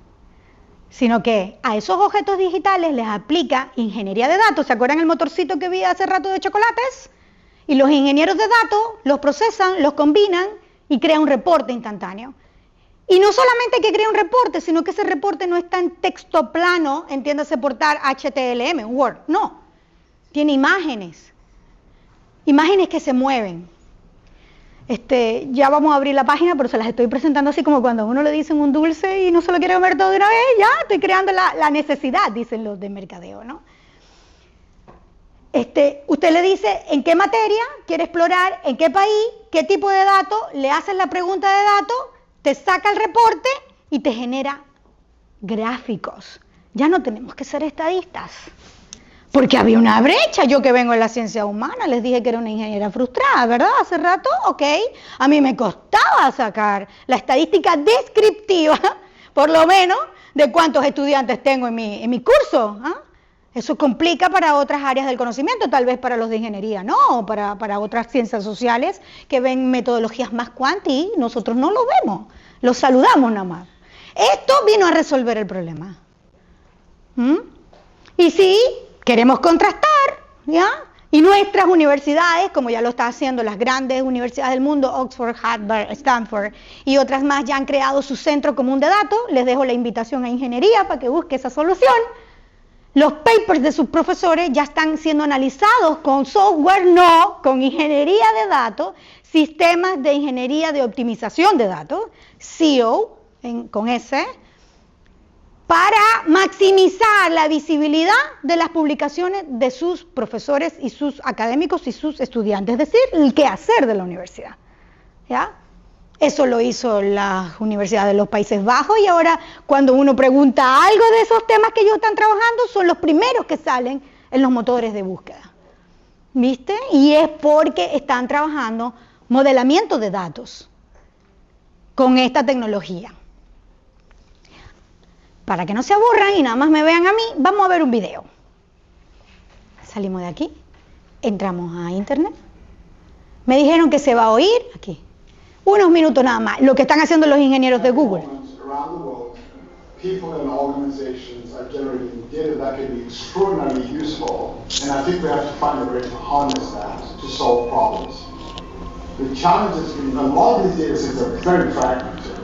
Speaker 2: sino que a esos objetos digitales les aplica ingeniería de datos. ¿Se acuerdan el motorcito que vi hace rato de chocolates? Y los ingenieros de datos los procesan, los combinan y crean un reporte instantáneo. Y no solamente que crea un reporte, sino que ese reporte no está en texto plano, entiéndase portar HTML, Word, no. Tiene imágenes que se mueven. Ya vamos a abrir la página, pero se las estoy presentando así como cuando a uno le dicen un dulce y no se lo quiere comer todo de una vez, ya estoy creando la necesidad, dicen los de mercadeo, ¿no? Usted le dice en qué materia quiere explorar, en qué país, qué tipo de datos, le haces la pregunta de datos, te saca el reporte y te genera gráficos. Ya no tenemos que ser estadistas. Porque había una brecha, yo que vengo de la ciencia humana, les dije que era una ingeniera frustrada, ¿verdad? Hace rato, ok, a mí me costaba sacar la estadística descriptiva, por lo menos, de cuántos estudiantes tengo en mi curso. ¿Ah? Eso complica para otras áreas del conocimiento, tal vez para los de ingeniería, no, para otras ciencias sociales que ven metodologías más cuanti, nosotros no lo vemos, lo saludamos nada más. Esto vino a resolver el problema. Y sí, queremos contrastar, ¿ya? Y nuestras universidades, como ya lo están haciendo las grandes universidades del mundo, Oxford, Harvard, Stanford y otras más, ya han creado su centro común de datos. Les dejo la invitación a ingeniería para que busque esa solución. Los papers de sus profesores ya están siendo analizados con software, no, con ingeniería de datos, sistemas de ingeniería de optimización de datos, SEO, con S, para maximizar la visibilidad de las publicaciones de sus profesores y sus académicos y sus estudiantes, es decir, el quehacer de la universidad. ¿Ya? Eso lo hizo la Universidad de los Países Bajos y ahora cuando uno pregunta algo de esos temas que ellos están trabajando, son los primeros que salen en los motores de búsqueda. ¿Viste? Y es porque están trabajando modelamiento de datos con esta tecnología. Para que no se aburran y nada más me vean a mí, vamos a ver un video. Salimos de aquí, entramos a internet. Me dijeron que se va a oír aquí. Unos minutos nada más, lo que están haciendo los ingenieros de Google.
Speaker 3: People and organizations are generating data that can be extraordinarily useful, and I think we have to find a way to harness that to solve problems. The challenge has been a lot of these data sets are very fragmented.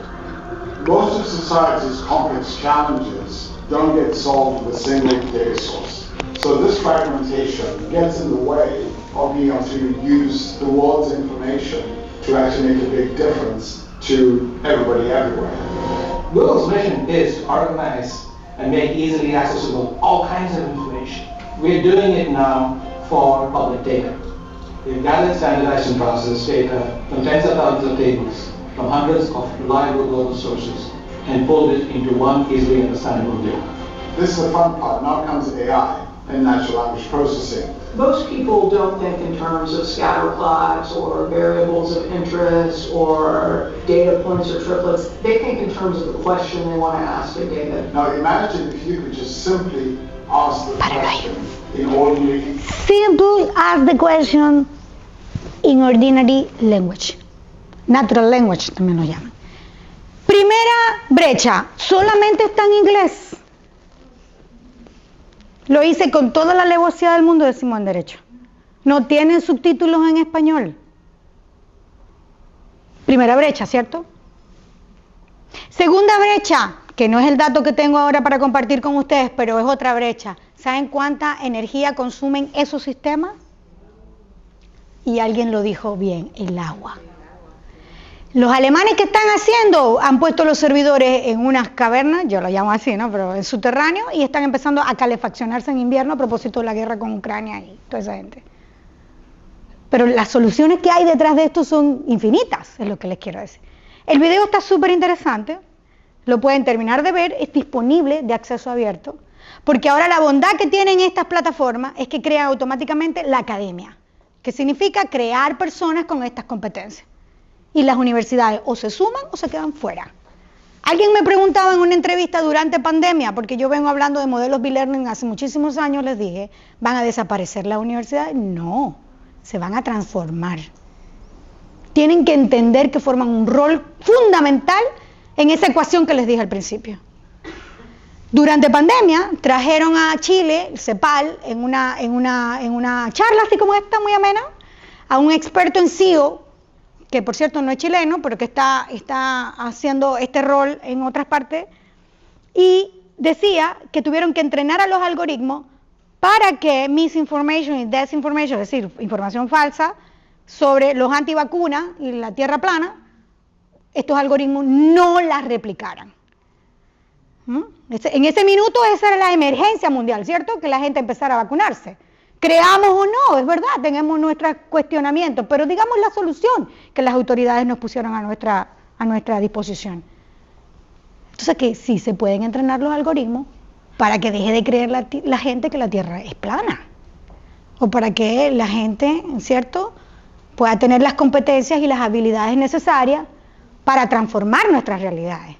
Speaker 3: Most of society's complex challenges don't get solved with a single data source. So this fragmentation gets in the way of being able to use the world's information to actually make a big difference to everybody everywhere.
Speaker 4: Google's mission is to organize and make easily accessible all kinds of information. We're doing it now for public data. We've gathered, standardized, and processed data from tens of thousands of tables from hundreds of reliable global sources and pulled it into one easily understandable view.
Speaker 3: This is the fun part. Now comes AI and natural language processing.
Speaker 5: Most people don't think in terms of scatter plots or variables of interest or data points or triplets. They think in terms of the question they want to ask of data.
Speaker 3: Now imagine if you could just simply ask the question in ordinary.
Speaker 2: Simple ask the question in ordinary language. Natural language también lo llaman. Primera brecha, solamente está en inglés. Lo hice con toda la alevosía del mundo, decimos en derecho. No tienen subtítulos en español. Primera brecha, ¿cierto? Segunda brecha, que no es el dato que tengo ahora para compartir con ustedes, pero es otra brecha. ¿Saben cuánta energía consumen esos sistemas? Y alguien lo dijo bien, el agua. Los alemanes, ¿qué están haciendo? Han puesto los servidores en unas cavernas, yo lo llamo así, ¿no? Pero en subterráneo, y están empezando a calefaccionarse en invierno a propósito de la guerra con Ucrania y toda esa gente. Pero las soluciones que hay detrás de esto son infinitas, es lo que les quiero decir. El video está súper interesante, lo pueden terminar de ver, es disponible de acceso abierto, porque ahora la bondad que tienen estas plataformas es que crean automáticamente la academia, que significa crear personas con estas competencias. Y las universidades o se suman o se quedan fuera. Alguien me preguntaba en una entrevista durante pandemia, porque yo vengo hablando de modelos B-Learning hace muchísimos años, les dije, ¿van a desaparecer las universidades? No, se van a transformar. Tienen que entender que forman un rol fundamental en esa ecuación que les dije al principio. Durante pandemia trajeron a Chile, el CEPAL, en una charla así como esta, muy amena, a un experto en SEO, que por cierto no es chileno, pero que está haciendo este rol en otras partes, y decía que tuvieron que entrenar a los algoritmos para que misinformation y disinformation, es decir, información falsa sobre los antivacunas y la tierra plana, estos algoritmos no las replicaran. En ese minuto esa era la emergencia mundial, ¿cierto? Que la gente empezara a vacunarse. Creamos o no, es verdad, tenemos nuestros cuestionamientos, pero digamos la solución que las autoridades nos pusieron a nuestra disposición. Entonces que sí se pueden entrenar los algoritmos para que deje de creer la gente que la Tierra es plana, o para que la gente, ¿cierto?, pueda tener las competencias y las habilidades necesarias para transformar nuestras realidades.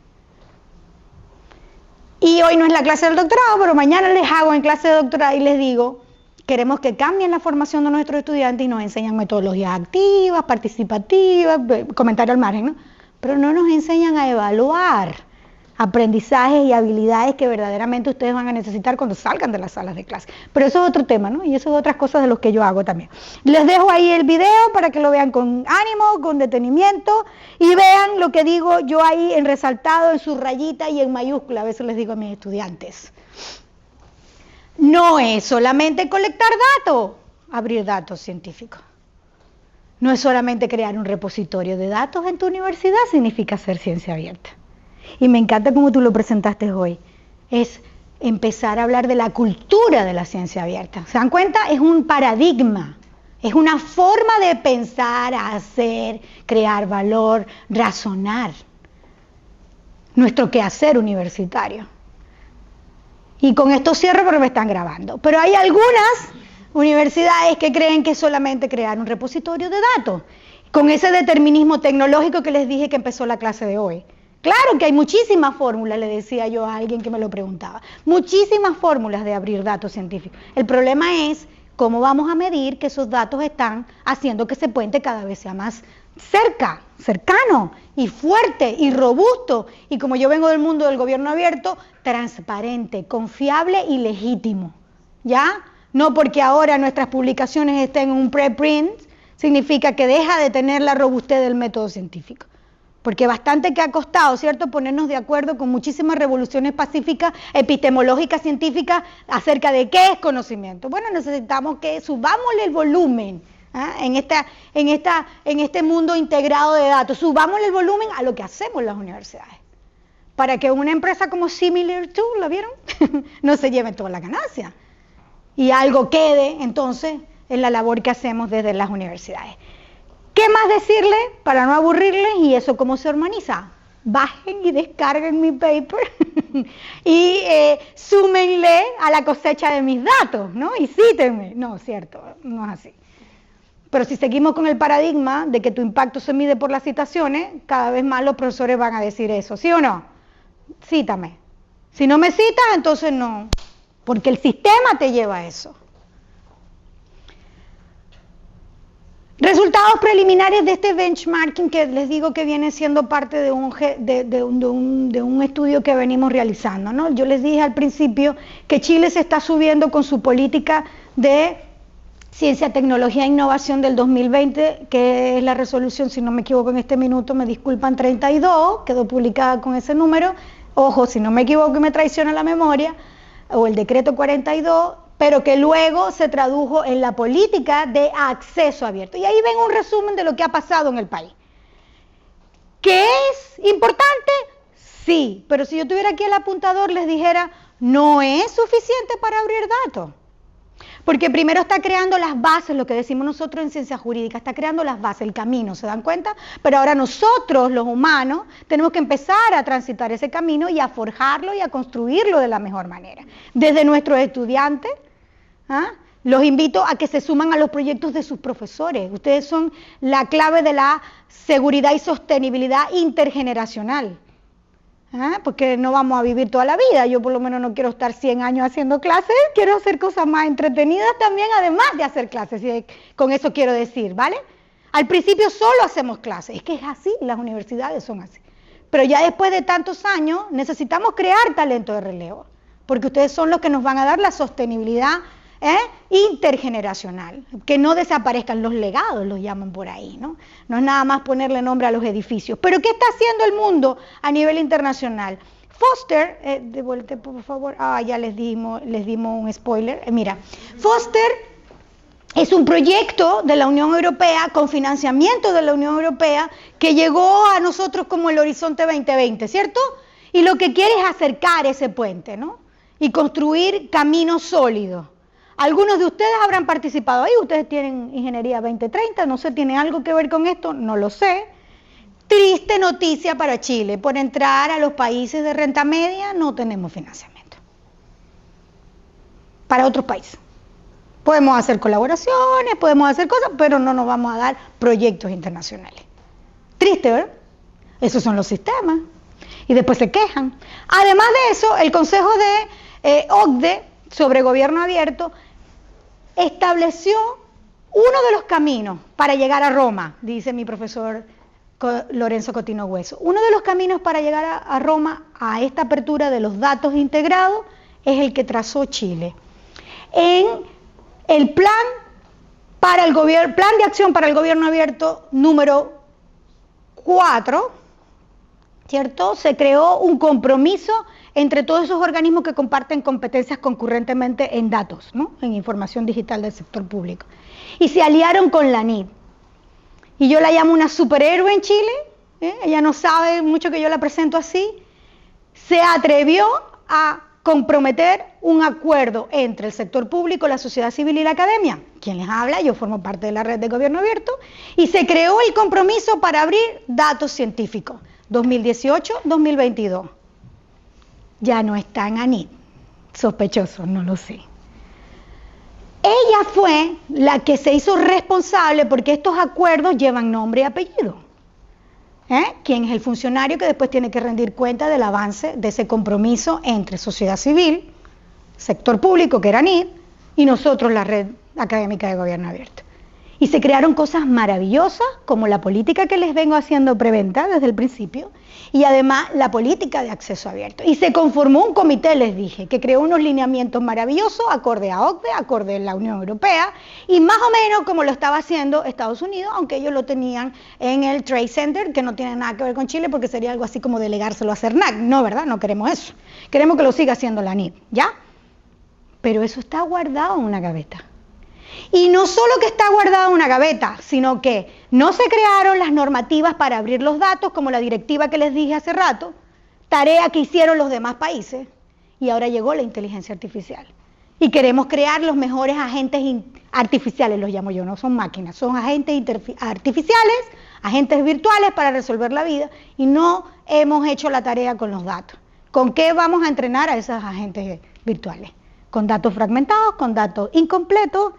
Speaker 2: Y hoy no es la clase del doctorado, pero mañana les hago en clase de doctorado y les digo, queremos que cambien la formación de nuestros estudiantes y nos enseñan metodologías activas, participativas, comentario al margen, ¿no? Pero no nos enseñan a evaluar aprendizajes y habilidades que verdaderamente ustedes van a necesitar cuando salgan de las salas de clase. Pero eso es otro tema, ¿no? Y eso es otras cosas de los que yo hago también. Les dejo ahí el video para que lo vean con ánimo, con detenimiento, y vean lo que digo yo ahí en resaltado, en su rayita y en mayúscula. A veces les digo a mis estudiantes. No es solamente colectar datos, abrir datos científicos. No es solamente crear un repositorio de datos en tu universidad, significa hacer ciencia abierta. Y me encanta como tú lo presentaste hoy. Es empezar a hablar de la cultura de la ciencia abierta. ¿Se dan cuenta? Es un paradigma, es una forma de pensar, hacer, crear valor, razonar. Nuestro quehacer universitario. Y con esto cierro porque me están grabando. Pero hay algunas universidades que creen que es solamente crear un repositorio de datos, con ese determinismo tecnológico que les dije que empezó la clase de hoy. Claro que hay muchísimas fórmulas, le decía yo a alguien que me lo preguntaba, muchísimas fórmulas de abrir datos científicos. El problema es cómo vamos a medir que esos datos están haciendo que ese puente cada vez sea más cercano y fuerte y robusto, y como yo vengo del mundo del gobierno abierto, transparente, confiable y legítimo, ¿ya? No porque ahora nuestras publicaciones estén en un preprint, significa que deja de tener la robustez del método científico. Porque bastante que ha costado, ¿cierto?, ponernos de acuerdo con muchísimas revoluciones pacíficas, epistemológicas, científicas, acerca de qué es conocimiento. Bueno, necesitamos que subámosle el volumen, en este mundo integrado de datos, subámosle el volumen a lo que hacemos en las universidades, para que una empresa como Similitude, ¿la vieron?, no se lleve toda la ganancia, y algo quede, entonces, en la labor que hacemos desde las universidades. ¿Qué más decirle para no aburrirles y eso cómo se organiza? bajen y descarguen mi paper y súmenle a la cosecha de mis datos, ¿no? Y cítenme. No, cierto, no es así. Pero si seguimos con el paradigma de que tu impacto se mide por las citaciones, cada vez más los profesores van a decir eso, ¿sí o no? Cítame. Si no me citas, entonces no, porque el sistema te lleva a eso. Resultados preliminares de este benchmarking que les digo que viene siendo parte de un estudio que venimos realizando, ¿no? Yo les dije al principio que Chile se está subiendo con su política de ciencia, tecnología e innovación del 2020, que es la resolución, si no me equivoco en este minuto, me disculpan, 32, quedó publicada con ese número, ojo, si no me equivoco y me traiciona la memoria, o el decreto 42, pero que luego se tradujo en la política de acceso abierto. Y ahí ven un resumen de lo que ha pasado en el país. ¿Qué es importante? Sí, pero si yo tuviera aquí el apuntador les dijera, no es suficiente para abrir datos. Porque primero está creando las bases, lo que decimos nosotros en ciencia jurídica, está creando las bases, el camino, ¿se dan cuenta? Pero ahora nosotros, los humanos, tenemos que empezar a transitar ese camino y a forjarlo y a construirlo de la mejor manera. Desde nuestros estudiantes, los invito a que se suman a los proyectos de sus profesores. Ustedes son la clave de la seguridad y sostenibilidad intergeneracional. Porque no vamos a vivir toda la vida, yo por lo menos no quiero estar 100 años haciendo clases, quiero hacer cosas más entretenidas también, además de hacer clases, y con eso quiero decir, ¿vale? Al principio solo hacemos clases, es que es así, las universidades son así, pero ya después de tantos años necesitamos crear talento de relevo, porque ustedes son los que nos van a dar la sostenibilidad intergeneracional, que no desaparezcan los legados, los llaman por ahí, ¿no? No es nada más ponerle nombre a los edificios. Pero ¿qué está haciendo el mundo a nivel internacional? Foster, devuelve por favor, ya les dimos un spoiler, mira, Foster es un proyecto de la Unión Europea, con financiamiento de la Unión Europea, que llegó a nosotros como el Horizonte 2020, ¿cierto? Y lo que quiere es acercar ese puente, ¿no? Y construir caminos sólidos. Algunos de ustedes habrán participado ahí, ustedes tienen Ingeniería 2030, no sé, ¿tiene algo que ver con esto? No lo sé. Triste noticia para Chile, por entrar a los países de renta media no tenemos financiamiento. Para otros países. Podemos hacer colaboraciones, podemos hacer cosas, pero no nos vamos a dar proyectos internacionales. Triste, ¿verdad? Esos son los sistemas. Y después se quejan. Además de eso, el Consejo de OCDE sobre Gobierno Abierto estableció uno de los caminos para llegar a Roma, dice mi profesor Lorenzo Cotino Hueso. Uno de los caminos para llegar a Roma, a esta apertura de los datos integrados, es el que trazó Chile. En el plan de acción para el gobierno abierto número 4, ¿cierto? Se creó un compromiso entre todos esos organismos que comparten competencias concurrentemente en datos, ¿no? En información digital del sector público. Y se aliaron con la NID. Y yo la llamo una superhéroe en Chile, ella no sabe mucho que yo la presento así. Se atrevió a comprometer un acuerdo entre el sector público, la sociedad civil y la academia. ¿Quién les habla? Yo formo parte de la red de gobierno abierto. Y se creó el compromiso para abrir datos científicos, 2018-2022. Ya no está en ANID, sospechoso, no lo sé. Ella fue la que se hizo responsable porque estos acuerdos llevan nombre y apellido. ¿Quién es el funcionario que después tiene que rendir cuenta del avance de ese compromiso entre sociedad civil, sector público, que era ANID, y nosotros, la red académica de gobierno abierto? Y se crearon cosas maravillosas, como la política que les vengo haciendo preventa desde el principio, y además la política de acceso abierto. Y se conformó un comité, les dije, que creó unos lineamientos maravillosos, acorde a OCDE, acorde a la Unión Europea, y más o menos como lo estaba haciendo Estados Unidos, aunque ellos lo tenían en el Trade Center, que no tiene nada que ver con Chile, porque sería algo así como delegárselo a CERNAC. No, ¿verdad? No queremos eso. Queremos que lo siga haciendo la NID, ¿ya? Pero eso está guardado en una gaveta. Y no solo que está guardado en una gaveta, sino que no se crearon las normativas para abrir los datos, como la directiva que les dije hace rato, tarea que hicieron los demás países, y ahora llegó la inteligencia artificial. Y queremos crear los mejores agentes artificiales, los llamo yo, no son máquinas, son agentes artificiales agentes virtuales para resolver la vida y no hemos hecho la tarea con los datos. ¿Con qué vamos a entrenar a esos agentes virtuales? Con datos fragmentados, con datos incompletos,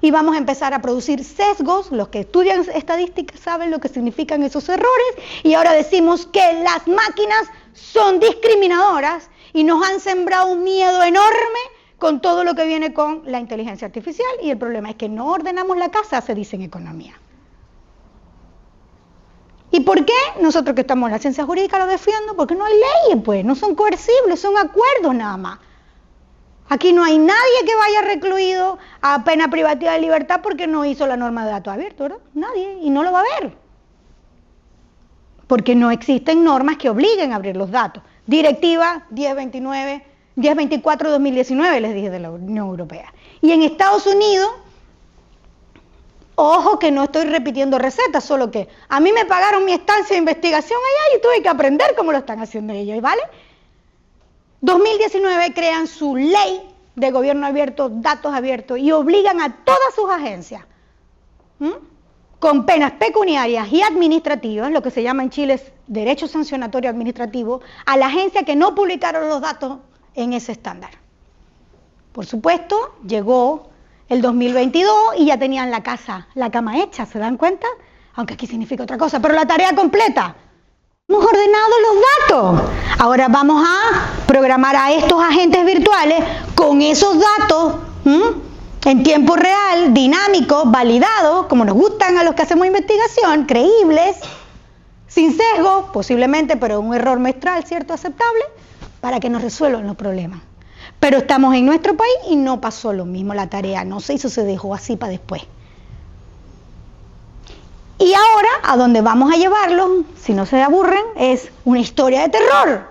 Speaker 2: y vamos a empezar a producir sesgos. Los que estudian estadística saben lo que significan esos errores, y ahora decimos que las máquinas son discriminadoras y nos han sembrado un miedo enorme con todo lo que viene con la inteligencia artificial, y el problema es que no ordenamos la casa, se dice en economía. ¿Y por qué? Nosotros que estamos en la ciencia jurídica lo defiendo, porque no hay leyes, pues, no son coercibles, son acuerdos nada más. Aquí no hay nadie que vaya recluido a pena privativa de libertad porque no hizo la norma de datos abiertos, ¿verdad? Nadie, y no lo va a haber. Porque no existen normas que obliguen a abrir los datos. Directiva 1024-2019, les dije, de la Unión Europea. Y en Estados Unidos, ojo que no estoy repitiendo recetas, solo que a mí me pagaron mi estancia de investigación allá y tuve que aprender cómo lo están haciendo ellos, ¿vale? 2019 crean su ley de gobierno abierto, datos abiertos, y obligan a todas sus agencias, con penas pecuniarias y administrativas, lo que se llama en Chile derecho sancionatorio administrativo, a la agencia que no publicaron los datos en ese estándar. Por supuesto, llegó el 2022 y ya tenían la cama hecha, ¿se dan cuenta? Aunque aquí significa otra cosa, pero la tarea completa. Hemos ordenado los datos. Ahora vamos a programar a estos agentes virtuales con esos datos en tiempo real, dinámicos, validados, como nos gustan a los que hacemos investigación, creíbles, sin sesgo, posiblemente, pero un error muestral, ¿cierto? Aceptable, para que nos resuelvan los problemas. Pero estamos en nuestro país y no pasó lo mismo, la tarea no se hizo, se dejó así para después. Y ahora, a donde vamos a llevarlos, si no se aburren, es una historia de terror.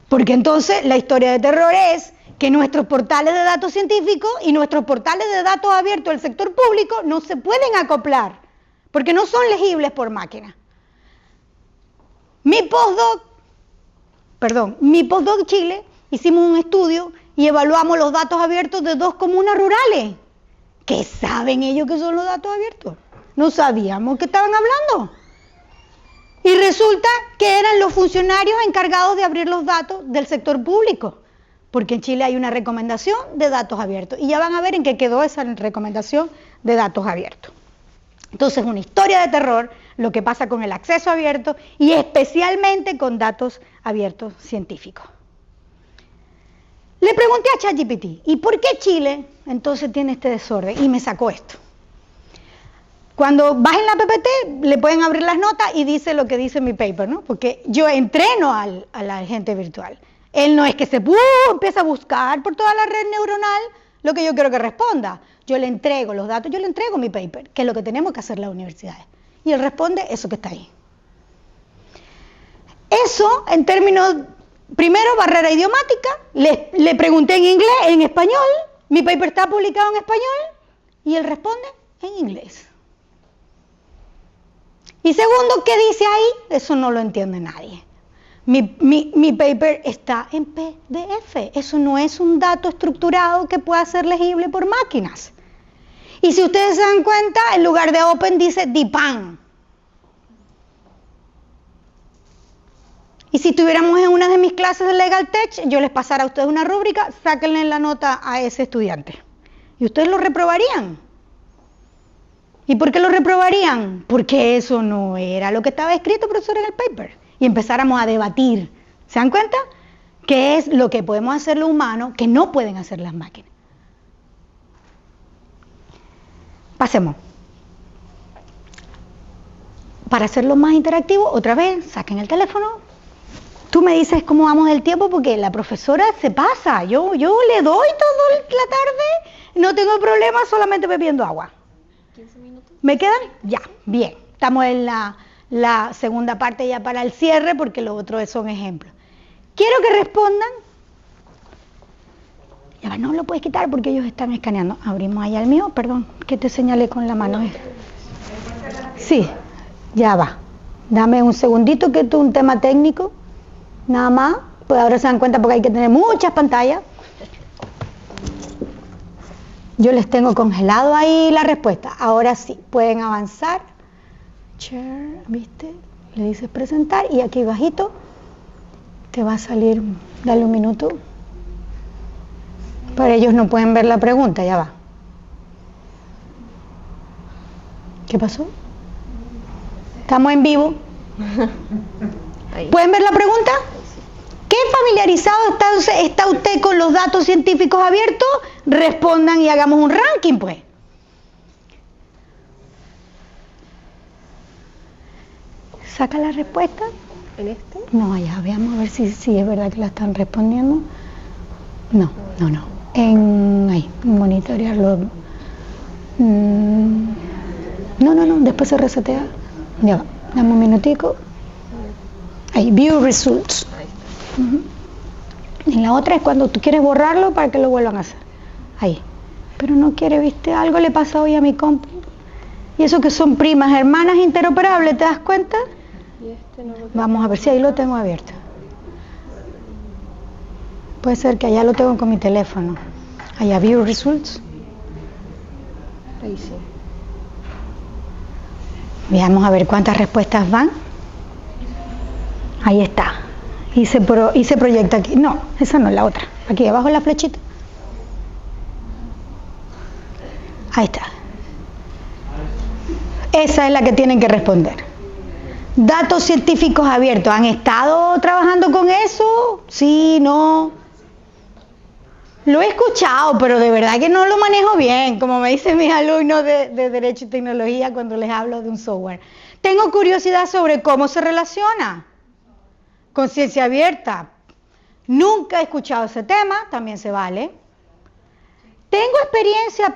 Speaker 2: Porque entonces la historia de terror es que nuestros portales de datos científicos y nuestros portales de datos abiertos del sector público no se pueden acoplar, porque no son legibles por máquina. Mi postdoc en Chile, hicimos un estudio y evaluamos los datos abiertos de 2 comunas rurales. ¿Qué saben ellos que son los datos abiertos? No sabíamos que estaban hablando. Y resulta que eran los funcionarios encargados de abrir los datos del sector público, porque en Chile hay una recomendación de datos abiertos, y ya van a ver en qué quedó esa recomendación de datos abiertos. Entonces, una historia de terror, lo que pasa con el acceso abierto y especialmente con datos abiertos científicos. Le pregunté a ChatGPT, ¿y por qué Chile entonces tiene este desorden? Y me sacó esto. Cuando bajen la PPT, le pueden abrir las notas y dice lo que dice mi paper, ¿no? Porque yo entreno al agente virtual. Él no es que empieza a buscar por toda la red neuronal lo que yo quiero que responda. Yo le entrego los datos, yo le entrego mi paper, que es lo que tenemos que hacer las universidades. Y él responde eso que está ahí. Eso, en términos, primero, barrera idiomática, le pregunté en inglés, en español, mi paper está publicado en español, y él responde en inglés. Y segundo, ¿qué dice ahí? Eso no lo entiende nadie. Mi paper está en PDF. Eso no es un dato estructurado que pueda ser legible por máquinas. Y si ustedes se dan cuenta, en lugar de open dice DPAN. Y si estuviéramos en una de mis clases de Legal Tech, yo les pasara a ustedes una rúbrica, sáquenle la nota a ese estudiante. Y ustedes lo reprobarían. ¿Y por qué lo reprobarían? Porque eso no era lo que estaba escrito, profesor, en el paper. Y empezáramos a debatir. ¿Se dan cuenta? ¿Qué es lo que podemos hacer los humanos que no pueden hacer las máquinas? Pasemos. Para hacerlo más interactivo, otra vez, saquen el teléfono. Tú me dices cómo vamos del tiempo, porque la profesora se pasa. Yo le doy toda la tarde, no tengo problema, solamente bebiendo agua.
Speaker 1: 15 minutos.
Speaker 2: ¿Me quedan? Ya, bien. Estamos en la segunda parte ya para el cierre, porque los otros son ejemplos. Quiero que respondan. Ya va, no lo puedes quitar porque ellos están escaneando. Abrimos allá el mío, perdón, que te señalé con la mano. Sí, ya va. Dame un segundito, que esto es un tema técnico. Nada más. Pues ahora se dan cuenta porque hay que tener muchas pantallas. Yo les tengo congelado ahí la respuesta. Ahora sí, pueden avanzar. share, ¿viste? Le dices presentar y aquí bajito te va a salir, dale un minuto. Para ellos no pueden ver la pregunta, ya va. ¿Qué pasó? Estamos en vivo. ¿Pueden ver la pregunta? ¿Qué familiarizado está usted con los datos científicos abiertos? Respondan y hagamos un ranking, pues. ¿Saca la respuesta?
Speaker 1: ¿En este?
Speaker 2: No, allá, veamos a ver si es verdad que la están respondiendo. No. Ahí, monitorearlo. No, después se resetea. Ya va, dame un minutico. Ahí, view results. Y la otra es cuando tú quieres borrarlo para que lo vuelvan a hacer. Ahí. Pero no quiere, ¿viste? Algo le pasa hoy a mi compu. Y eso que son primas, hermanas interoperables, ¿te das cuenta? Vamos a ver si ahí lo tengo abierto. Puede ser que allá lo tengo con mi teléfono. Allá, view results.
Speaker 1: Ahí sí.
Speaker 2: Veamos a ver cuántas respuestas van. Ahí está. Y se proyecta aquí. No, esa no es la otra. Aquí abajo la flechita. Ahí está. Esa es la que tienen que responder. Datos científicos abiertos. ¿Han estado trabajando con eso? Sí, no. Lo he escuchado, pero de verdad que no lo manejo bien, como me dicen mis alumnos de Derecho y Tecnología cuando les hablo de un software. Tengo curiosidad sobre cómo se relaciona con ciencia abierta. Nunca he escuchado ese tema, también se vale. Tengo experiencia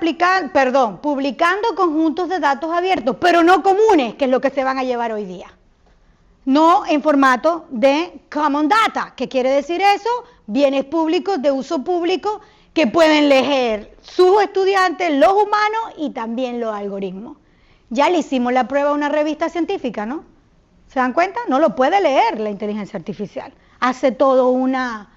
Speaker 2: publicando conjuntos de datos abiertos, pero no comunes, que es lo que se van a llevar hoy día. No en formato de Common Data. ¿Qué quiere decir eso? Bienes públicos de uso público que pueden leer sus estudiantes, los humanos y también los algoritmos. Ya le hicimos la prueba a una revista científica, ¿no? ¿Se dan cuenta? No lo puede leer la inteligencia artificial. Hace todo una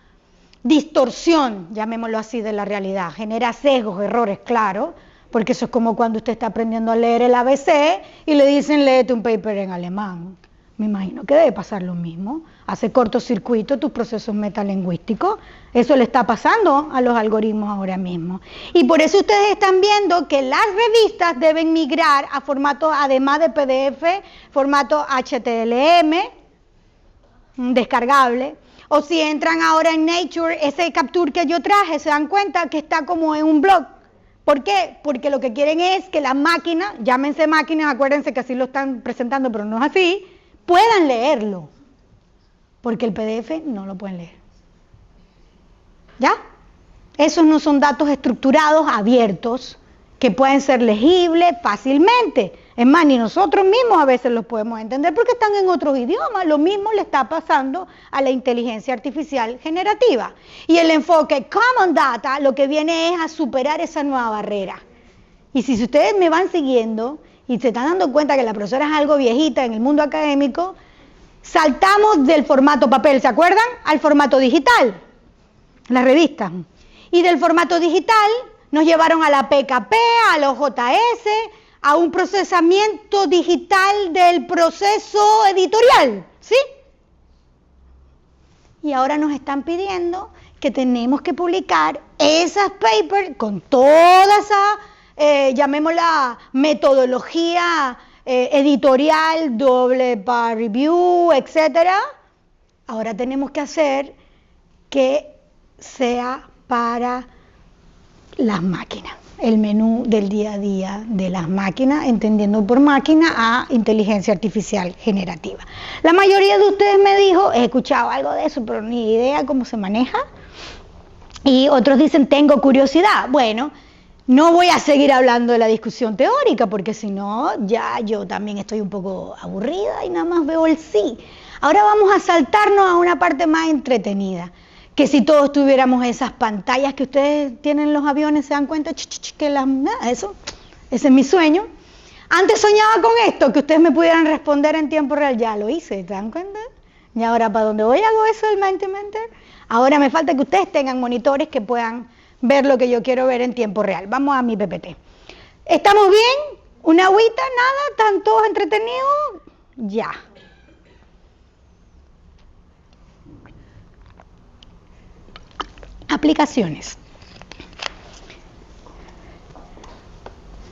Speaker 2: distorsión, llamémoslo así, de la realidad. Genera sesgos, errores, claro, porque eso es como cuando usted está aprendiendo a leer el ABC y le dicen léete un paper en alemán. Me imagino que debe pasar lo mismo. Hace cortocircuito tus procesos metalingüísticos. Eso le está pasando a los algoritmos ahora mismo. Y por eso ustedes están viendo que las revistas deben migrar a formatos, además de PDF, formato HTML, descargable. O si entran ahora en Nature, ese capture que yo traje, se dan cuenta que está como en un blog. ¿Por qué? Porque lo que quieren es que las máquinas, llámense máquinas, acuérdense que así lo están presentando, pero no es así, puedan leerlo, porque el PDF no lo pueden leer. ¿Ya? Esos no son datos estructurados, abiertos, que pueden ser legibles fácilmente. Es más, ni nosotros mismos a veces los podemos entender porque están en otros idiomas. Lo mismo le está pasando a la inteligencia artificial generativa. Y el enfoque Common Data lo que viene es a superar esa nueva barrera. Y si ustedes me van siguiendo y se están dando cuenta que la profesora es algo viejita en el mundo académico, saltamos del formato papel, ¿se acuerdan? Al formato digital, las revistas. Y del formato digital nos llevaron a la PKP, a los JS, a un procesamiento digital del proceso editorial, ¿sí? Y ahora nos están pidiendo que tenemos que publicar esas papers con toda esa, llamémosla, metodología editorial, doble peer review, etcétera. Ahora tenemos que hacer que sea para las máquinas, el menú del día a día de las máquinas, entendiendo por máquina a inteligencia artificial generativa. La mayoría de ustedes me dijo, he escuchado algo de eso, pero ni idea cómo se maneja. Y otros dicen, tengo curiosidad. Bueno, no voy a seguir hablando de la discusión teórica, porque si no, ya yo también estoy un poco aburrida y nada más veo el sí. Ahora vamos a saltarnos a una parte más entretenida. Que si todos tuviéramos esas pantallas que ustedes tienen en los aviones, se dan cuenta que eso, ese es mi sueño. Antes soñaba con esto, que ustedes me pudieran responder en tiempo real, ya lo hice, ¿se dan cuenta? Y ahora para dónde voy hago eso del Mentimeter. Ahora me falta que ustedes tengan monitores que puedan ver lo que yo quiero ver en tiempo real. Vamos a mi PPT. ¿Estamos bien? Una agüita, nada, están todos entretenidos, ya. Aplicaciones.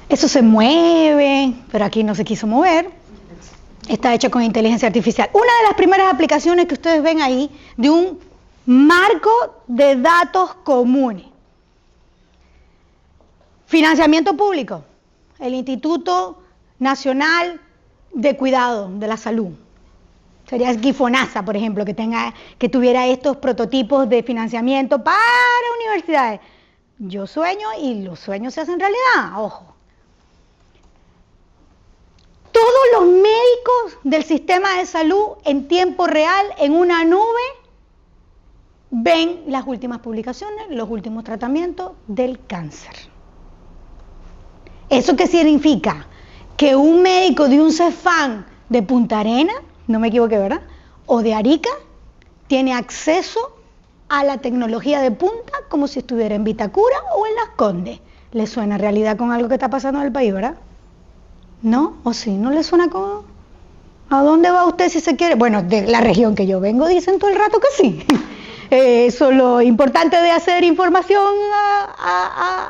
Speaker 2: Eso se mueve, pero aquí no se quiso mover. Está hecho con inteligencia artificial. Una de las primeras aplicaciones que ustedes ven ahí de un marco de datos comunes. Financiamiento público. El Instituto Nacional de Cuidado de la Salud. Sería aquí FONASA, por ejemplo, que tuviera estos prototipos de financiamiento para universidades. Yo sueño y los sueños se hacen realidad, ojo. Todos los médicos del sistema de salud en tiempo real, en una nube, ven las últimas publicaciones, los últimos tratamientos del cáncer. ¿Eso qué significa? Que un médico de un CEFAM de Punta Arenas, no me equivoqué, ¿verdad?, o de Arica, tiene acceso a la tecnología de punta como si estuviera en Vitacura o en Las Condes. ¿Le suena realidad con algo que está pasando en el país, verdad? ¿No? ¿O sí? ¿No le suena como? ¿A dónde va usted si se quiere? Bueno, de la región que yo vengo dicen todo el rato que sí. Eso es lo importante de hacer información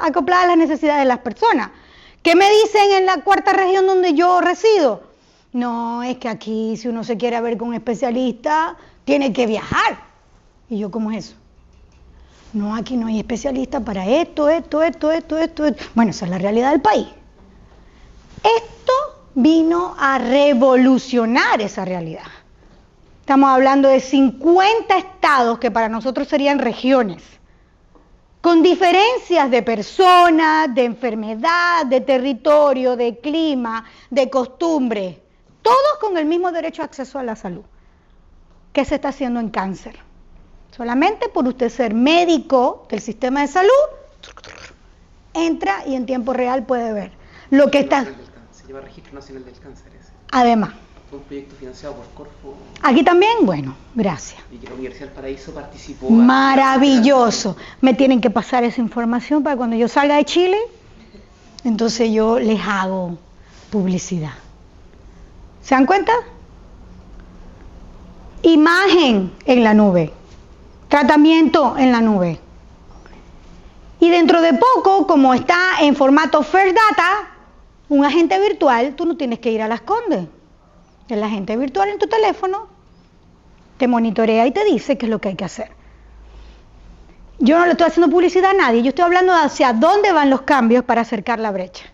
Speaker 2: acoplada a las necesidades de las personas. ¿Qué me dicen en la cuarta región donde yo resido? No, es que aquí si uno se quiere ver con un especialista, tiene que viajar. ¿Y yo cómo es eso? No, aquí no hay especialista para esto. Bueno, esa es la realidad del país. Esto vino a revolucionar esa realidad. Estamos hablando de 50 estados que para nosotros serían regiones, con diferencias de personas, de enfermedad, de territorio, de clima, de costumbre, todos con el mismo derecho a acceso a la salud. ¿Qué se está haciendo en cáncer? Solamente por usted ser médico del sistema de salud, entra y en tiempo real puede ver lo que está.
Speaker 6: Se lleva Registro Nacional del Cáncer ese.
Speaker 2: Además.
Speaker 6: Fue un proyecto financiado por Corfo.
Speaker 2: Aquí también, bueno, gracias.
Speaker 6: Y que la Universidad del Paraíso participó.
Speaker 2: Maravilloso. Me tienen que pasar esa información para cuando yo salga de Chile, entonces yo les hago publicidad. ¿Se dan cuenta? Imagen en la nube. Tratamiento en la nube. Y dentro de poco, como está en formato First Data, un agente virtual, tú no tienes que ir a Las Condes. El agente virtual en tu teléfono te monitorea y te dice qué es lo que hay que hacer. Yo no le estoy haciendo publicidad a nadie, yo estoy hablando de hacia dónde van los cambios para acercar la brecha.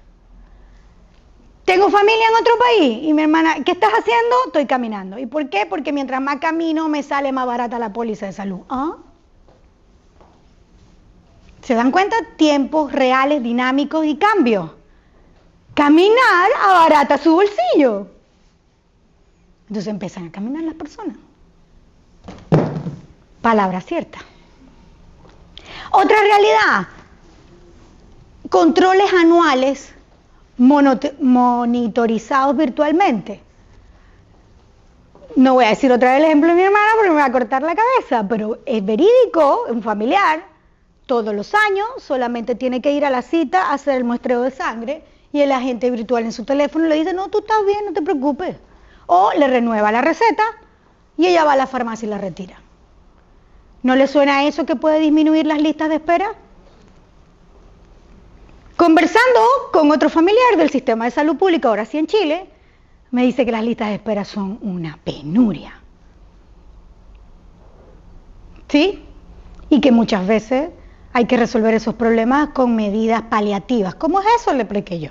Speaker 2: Tengo familia en otro país y mi hermana, ¿qué estás haciendo? Estoy caminando. ¿Y por qué? Porque mientras más camino me sale más barata la póliza de salud. ¿Ah? ¿Se dan cuenta? Tiempos reales, dinámicos y cambios. Caminar abarata su bolsillo. Entonces empiezan a caminar las personas. Palabra cierta. Otra realidad. Controles anuales monitorizados virtualmente. No voy a decir otra vez el ejemplo de mi hermana porque me va a cortar la cabeza, pero es verídico, un familiar, todos los años solamente tiene que ir a la cita a hacer el muestreo de sangre y el agente virtual en su teléfono le dice, no, tú estás bien, no te preocupes. O le renueva la receta y ella va a la farmacia y la retira. ¿No le suena eso que puede disminuir las listas de espera? Conversando con otro familiar del sistema de salud pública, ahora sí en Chile, me dice que las listas de espera son una penuria. ¿Sí? Y que muchas veces hay que resolver esos problemas con medidas paliativas. ¿Cómo es eso? Le expliqué yo.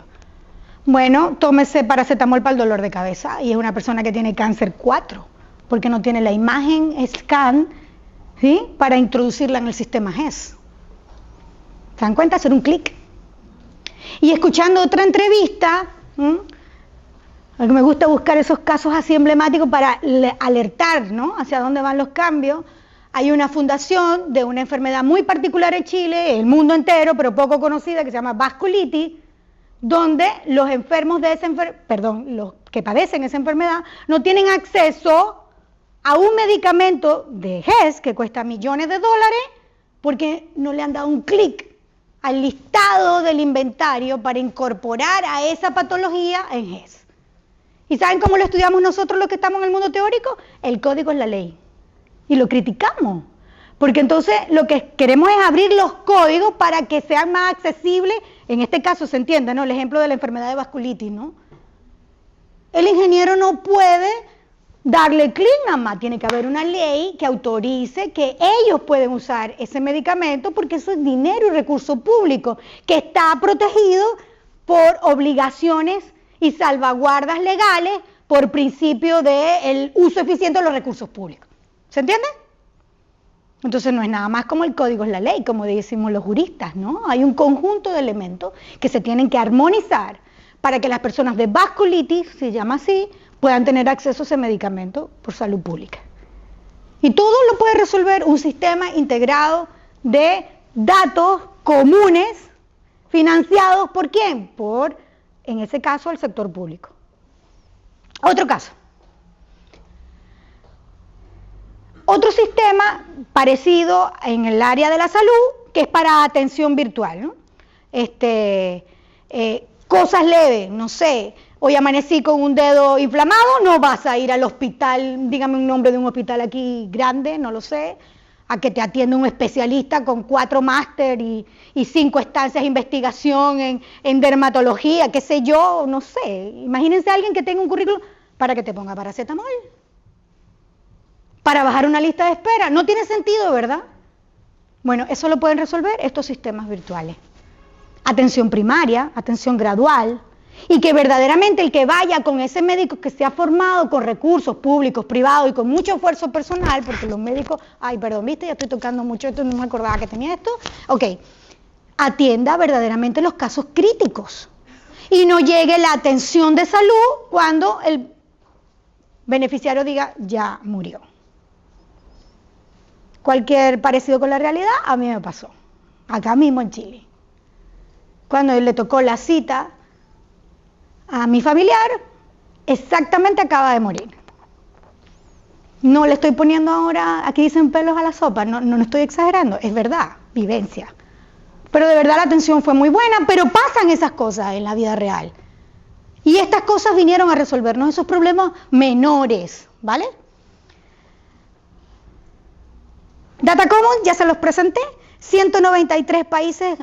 Speaker 2: Bueno, tómese paracetamol para el dolor de cabeza y es una persona que tiene cáncer 4, porque no tiene la imagen scan, ¿sí?, para introducirla en el sistema GES. ¿Se dan cuenta? Hacer un clic. Y escuchando otra entrevista, me gusta buscar esos casos así emblemáticos para alertar, ¿no?, hacia dónde van los cambios. Hay una fundación de una enfermedad muy particular en Chile, el mundo entero, pero poco conocida, que se llama vasculitis, donde los enfermos de esa los que padecen esa enfermedad no tienen acceso a un medicamento de GES que cuesta millones de dólares porque no le han dado un clic al listado del inventario para incorporar a esa patología en GES. ¿Y saben cómo lo estudiamos nosotros los que estamos en el mundo teórico? El código es la ley. Y lo criticamos. Porque entonces lo que queremos es abrir los códigos para que sean más accesibles. En este caso se entiende, ¿no? El ejemplo de la enfermedad de vasculitis, ¿no? El ingeniero no puede darle clic nada más, tiene que haber una ley que autorice que ellos pueden usar ese medicamento porque eso es dinero y recurso público que está protegido por obligaciones y salvaguardas legales por principio del uso eficiente de los recursos públicos. ¿Se entiende? Entonces no es nada más como el código es la ley, como decimos los juristas, ¿no? Hay un conjunto de elementos que se tienen que armonizar para que las personas de vasculitis, se llama así, puedan tener acceso a ese medicamento por salud pública. Y todo lo puede resolver un sistema integrado de datos comunes financiados ¿por quién? Por, en ese caso, el sector público. Otro caso. Otro sistema parecido en el área de la salud, que es para atención virtual, ¿no? Cosas leves, no sé, hoy amanecí con un dedo inflamado, no vas a ir al hospital, dígame un nombre de un hospital aquí grande, no lo sé, a que te atienda un especialista con 4 máster y 5 estancias de investigación en dermatología, qué sé yo, no sé. Imagínense a alguien que tenga un currículum para que te ponga paracetamol, para bajar una lista de espera. No tiene sentido, ¿verdad? Bueno, eso lo pueden resolver estos sistemas virtuales. Atención primaria, atención gradual, y que verdaderamente el que vaya con ese médico que se ha formado con recursos públicos, privados y con mucho esfuerzo personal, porque los médicos, ay, perdón, viste, ya estoy tocando mucho esto, no me acordaba que tenía esto, ok, atienda verdaderamente los casos críticos y no llegue la atención de salud cuando el beneficiario diga, ya murió. Cualquier parecido con la realidad, a mí me pasó, acá mismo en Chile. Cuando le tocó la cita a mi familiar, exactamente acaba de morir. No le estoy poniendo ahora, aquí dicen pelos a la sopa, no estoy exagerando, es verdad, vivencia. Pero de verdad la atención fue muy buena, pero pasan esas cosas en la vida real. Y estas cosas vinieron a resolvernos esos problemas menores, ¿vale? Data Commons, ya se los presenté. 193 países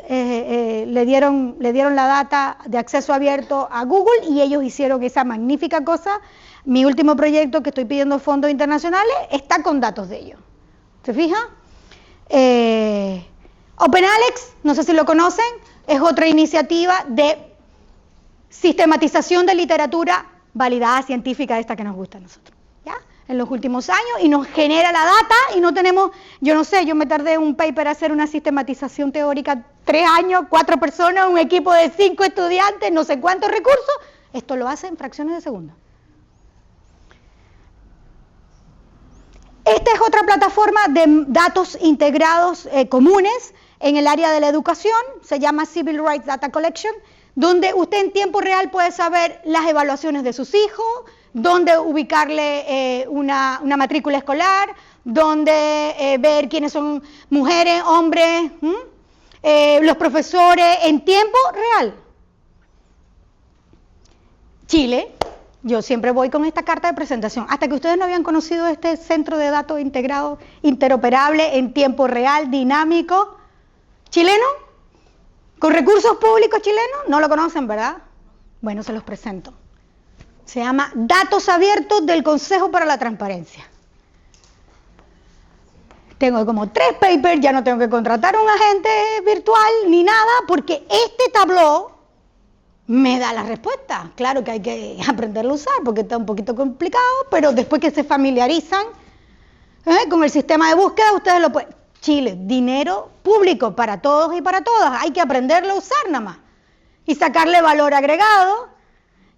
Speaker 2: le dieron la data de acceso abierto a Google y ellos hicieron esa magnífica cosa. Mi último proyecto que estoy pidiendo fondos internacionales está con datos de ellos. ¿Se fijan? OpenAlex, no sé si lo conocen, es otra iniciativa de sistematización de literatura validada científica, esta que nos gusta a nosotros. ¿Ya? En los últimos años y nos genera la data y no tenemos, yo no sé, yo me tardé un paper a hacer una sistematización teórica 3 años, 4 personas, un equipo de 5 estudiantes, no sé cuántos recursos, esto lo hace en fracciones de segundo. Esta es otra plataforma de datos integrados comunes en el área de la educación, se llama Civil Rights Data Collection, donde usted en tiempo real puede saber las evaluaciones de sus hijos, dónde ubicarle una matrícula escolar, dónde ver quiénes son mujeres, hombres, los profesores en tiempo real. Chile, yo siempre voy con esta carta de presentación, hasta que ustedes no habían conocido este centro de datos integrado, interoperable, en tiempo real, dinámico, chileno, con recursos públicos chilenos, no lo conocen, ¿verdad? Bueno, se los presento. Se llama Datos Abiertos del Consejo para la Transparencia. Tengo como 3 papers, ya no tengo que contratar a un agente virtual ni nada, porque este tabló me da la respuesta. Claro que hay que aprenderlo a usar, porque está un poquito complicado, pero después que se familiarizan con el sistema de búsqueda, ustedes lo pueden. Chile, dinero público para todos y para todas, hay que aprenderlo a usar nada más y sacarle valor agregado.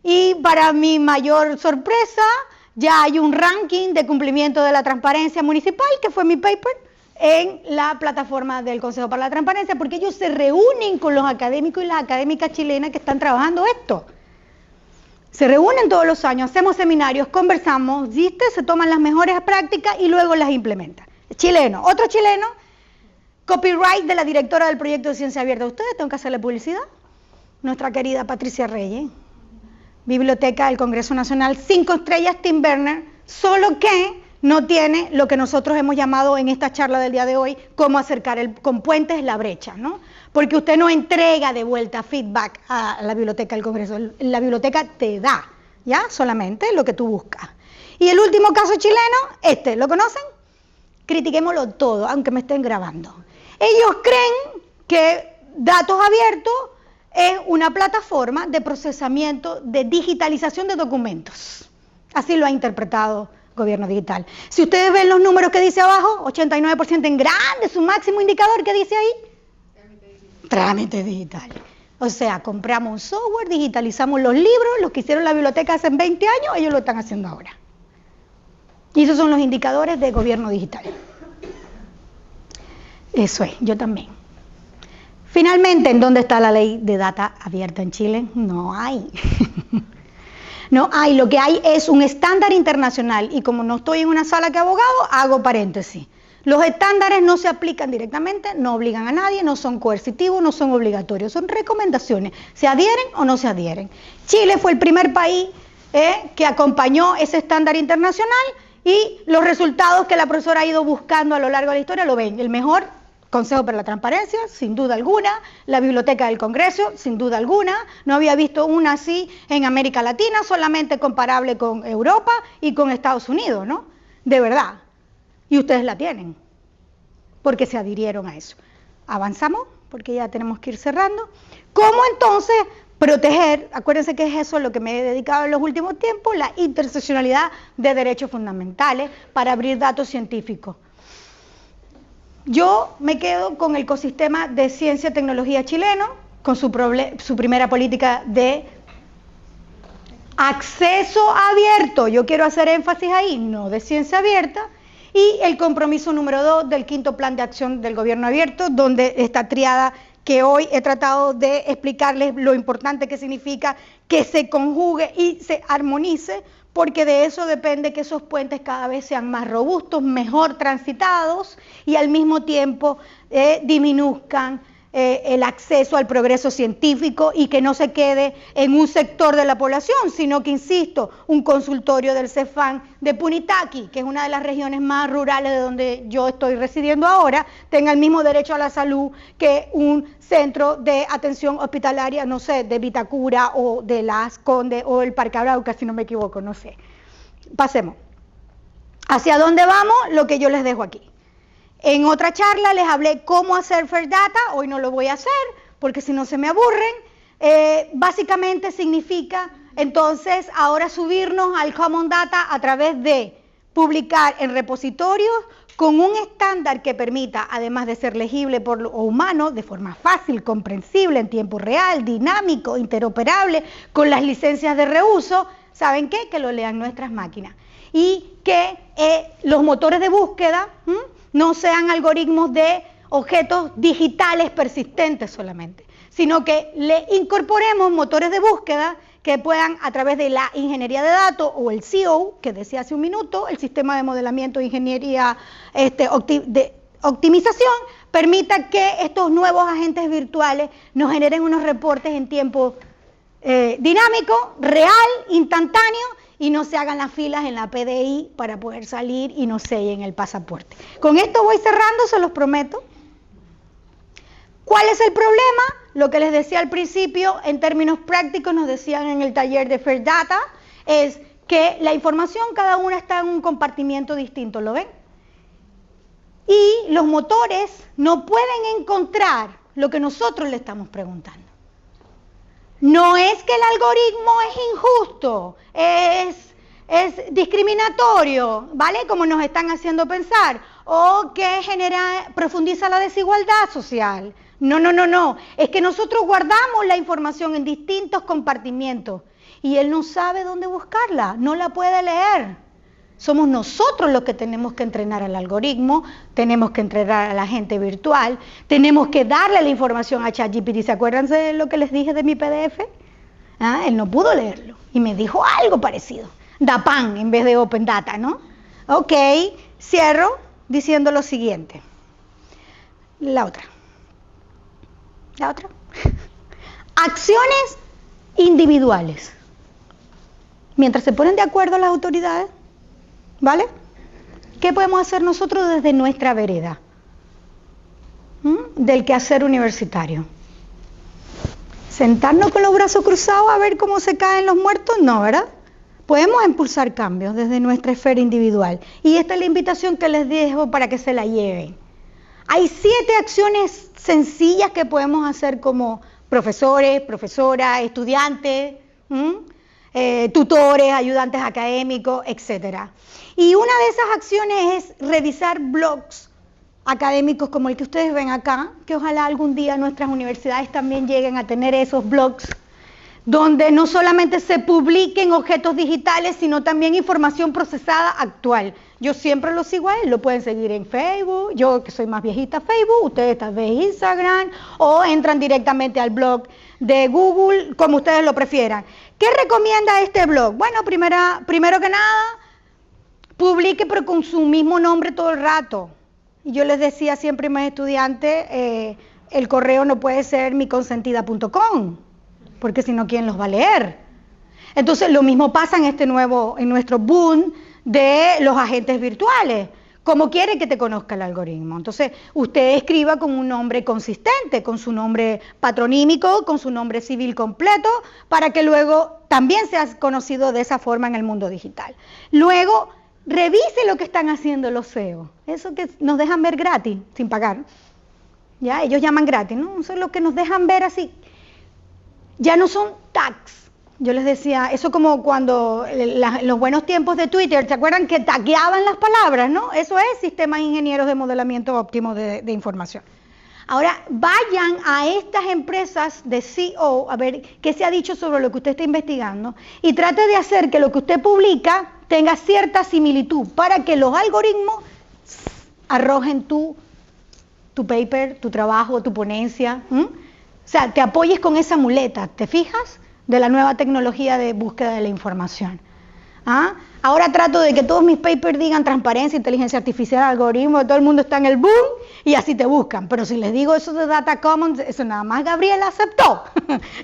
Speaker 2: Y para mi mayor sorpresa, ya hay un ranking de cumplimiento de la transparencia municipal, que fue mi paper, en la plataforma del Consejo para la Transparencia, porque ellos se reúnen con los académicos y las académicas chilenas que están trabajando esto. Se reúnen todos los años, hacemos seminarios, conversamos, ¿viste? Se toman las mejores prácticas y luego las implementan. Chileno, otro chileno, Copyright de la directora del proyecto de Ciencia Abierta. ¿Ustedes tengo que hacerle publicidad? Nuestra querida Patricia Reyes. Biblioteca del Congreso Nacional, 5 estrellas Tim Berners, solo que no tiene lo que nosotros hemos llamado en esta charla del día de hoy, cómo acercar con puentes la brecha, ¿no? Porque usted no entrega de vuelta feedback a la Biblioteca del Congreso, la biblioteca te da, ¿ya? Solamente lo que tú buscas. Y el último caso chileno, ¿lo conocen? Critiquémoslo todo, aunque me estén grabando. Ellos creen que Datos Abiertos es una plataforma de procesamiento, de digitalización de documentos. Así lo ha interpretado el gobierno digital. Si ustedes ven los números que dice abajo, 89% en grande, su máximo indicador, ¿qué dice ahí? Trámite digital. O sea, compramos un software, digitalizamos los libros, los que hicieron la biblioteca hace 20 años, ellos lo están haciendo ahora. Y esos son los indicadores de gobierno digital. Eso es, yo también. Finalmente, ¿en dónde está la ley de data abierta en Chile? No hay. No hay, lo que hay es un estándar internacional y como no estoy en una sala que abogado, hago paréntesis. Los estándares no se aplican directamente, no obligan a nadie, no son coercitivos, no son obligatorios, son recomendaciones. ¿Se adhieren o no se adhieren? Chile fue el primer país que acompañó ese estándar internacional y los resultados que la profesora ha ido buscando a lo largo de la historia lo ven. El mejor Consejo para la Transparencia, sin duda alguna, la Biblioteca del Congreso, sin duda alguna, no había visto una así en América Latina, solamente comparable con Europa y con Estados Unidos, ¿no? De verdad. Y ustedes la tienen, porque se adhirieron a eso. Avanzamos, porque ya tenemos que ir cerrando. ¿Cómo entonces proteger? Acuérdense que es eso lo que me he dedicado en los últimos tiempos, la interseccionalidad de derechos fundamentales para abrir datos científicos. Yo me quedo con el ecosistema de ciencia y tecnología chileno, con su primera política de acceso abierto. Yo quiero hacer énfasis ahí, no de ciencia abierta. Y el compromiso número 2 del 5º plan de acción del gobierno abierto, donde esta triada que hoy he tratado de explicarles lo importante que significa que se conjugue y se armonice, porque de eso depende que esos puentes cada vez sean más robustos, mejor transitados y al mismo tiempo disminuzcan el acceso al progreso científico y que no se quede en un sector de la población, sino que, insisto, un consultorio del Cefam de Punitaqui, que es una de las regiones más rurales de donde yo estoy residiendo ahora, tenga el mismo derecho a la salud que un centro de atención hospitalaria, no sé, de Vitacura o de Las Condes o el Parque Arauca, si no me equivoco, no sé. Pasemos. ¿Hacia dónde vamos? Lo que yo les dejo aquí. En otra charla les hablé cómo hacer Fair Data, hoy no lo voy a hacer porque si no se me aburren. Básicamente significa entonces ahora subirnos al Common Data a través de publicar en repositorios con un estándar que permita, además de ser legible por lo humano, de forma fácil, comprensible, en tiempo real, dinámico, interoperable, con las licencias de reuso, ¿saben qué? Que lo lean nuestras máquinas. Y que los motores de búsqueda no sean algoritmos de objetos digitales persistentes solamente, sino que le incorporemos motores de búsqueda que puedan, a través de la ingeniería de datos o el CO, que decía hace un minuto, el sistema de modelamiento de ingeniería de optimización, permita que estos nuevos agentes virtuales nos generen unos reportes en tiempo dinámico, real, instantáneo, y no se hagan las filas en la PDI para poder salir y no sellen el pasaporte. Con esto voy cerrando, se los prometo. ¿Cuál es el problema? Lo que les decía al principio, en términos prácticos, nos decían en el taller de Fair Data, es que la información cada una está en un compartimiento distinto, ¿lo ven? Y los motores no pueden encontrar lo que nosotros le estamos preguntando. No es que el algoritmo es injusto, es discriminatorio, ¿vale? Como nos están haciendo pensar, o que profundiza la desigualdad social. No, es que nosotros guardamos la información en distintos compartimientos y él no sabe dónde buscarla, no la puede leer. Somos nosotros los que tenemos que entrenar al algoritmo, tenemos que entrenar a la gente virtual, tenemos que darle la información a ChatGPT. ¿Se acuerdan de lo que les dije de mi PDF? Él no pudo leerlo y me dijo algo parecido. DAPAN en vez de Open Data, ¿no? Ok, cierro diciendo lo siguiente. La otra. Acciones individuales. Mientras se ponen de acuerdo las autoridades, ¿vale? ¿Qué podemos hacer nosotros desde nuestra vereda? Del quehacer universitario. ¿Sentarnos con los brazos cruzados a ver cómo se caen los muertos? No, ¿verdad? Podemos impulsar cambios desde nuestra esfera individual. Y esta es la invitación que les dejo para que se la lleven. Hay 7 acciones sencillas que podemos hacer como profesores, profesoras, estudiantes, tutores, ayudantes académicos, etc. Y una de esas acciones es revisar blogs académicos como el que ustedes ven acá, que ojalá algún día nuestras universidades también lleguen a tener esos blogs, donde no solamente se publiquen objetos digitales, sino también información procesada actual. Yo siempre lo sigo a él, lo pueden seguir en Facebook, yo que soy más viejita Facebook, ustedes tal vez Instagram, o entran directamente al blog de Google, como ustedes lo prefieran. ¿Qué recomienda este blog? Bueno, primero que nada, publique pero con su mismo nombre todo el rato. Y yo les decía siempre a mis estudiantes, el correo no puede ser miconsentida.com, porque si no, ¿quién los va a leer? Entonces, lo mismo pasa en nuestro boom de los agentes virtuales. ¿Cómo quiere que te conozca el algoritmo? Entonces, usted escriba con un nombre consistente, con su nombre patronímico, con su nombre civil completo, para que luego también seas conocido de esa forma en el mundo digital. Luego, revise lo que están haciendo los SEO, eso que nos dejan ver gratis, sin pagar. Ya, ellos llaman gratis, ¿no? Eso es lo que nos dejan ver así. Ya no son tags. Yo les decía, eso como cuando los buenos tiempos de Twitter, ¿se acuerdan que tagueaban las palabras, no? Eso es sistemas ingenieros de modelamiento óptimo de información. Ahora, vayan a estas empresas de SEO a ver qué se ha dicho sobre lo que usted está investigando y trate de hacer que lo que usted publica tenga cierta similitud para que los algoritmos arrojen tu paper, tu trabajo, tu ponencia. O sea, te apoyes con esa muleta, ¿te fijas? De la nueva tecnología de búsqueda de la información. Ahora trato de que todos mis papers digan transparencia, inteligencia artificial, algoritmo, todo el mundo está en el boom y así te buscan. Pero si les digo eso de Data Commons, eso nada más Gabriela aceptó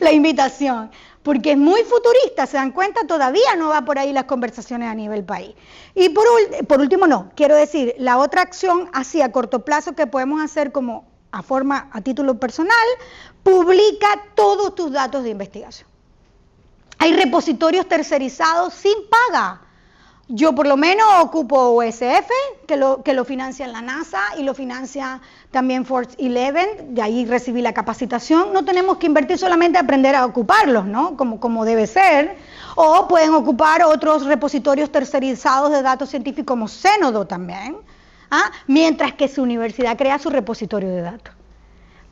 Speaker 2: la invitación, porque es muy futurista, ¿se dan cuenta? Todavía no va por ahí las conversaciones a nivel país. Y por último, quiero decir, la otra acción así a corto plazo que podemos hacer como a título personal, publica todos tus datos de investigación. Hay repositorios tercerizados sin paga. Yo por lo menos ocupo OSF, que lo financia la NASA y lo financia también Force 11, de ahí recibí la capacitación. No tenemos que invertir solamente a aprender a ocuparlos, ¿no? Como debe ser. O pueden ocupar otros repositorios tercerizados de datos científicos como Zenodo también, mientras que su universidad crea su repositorio de datos.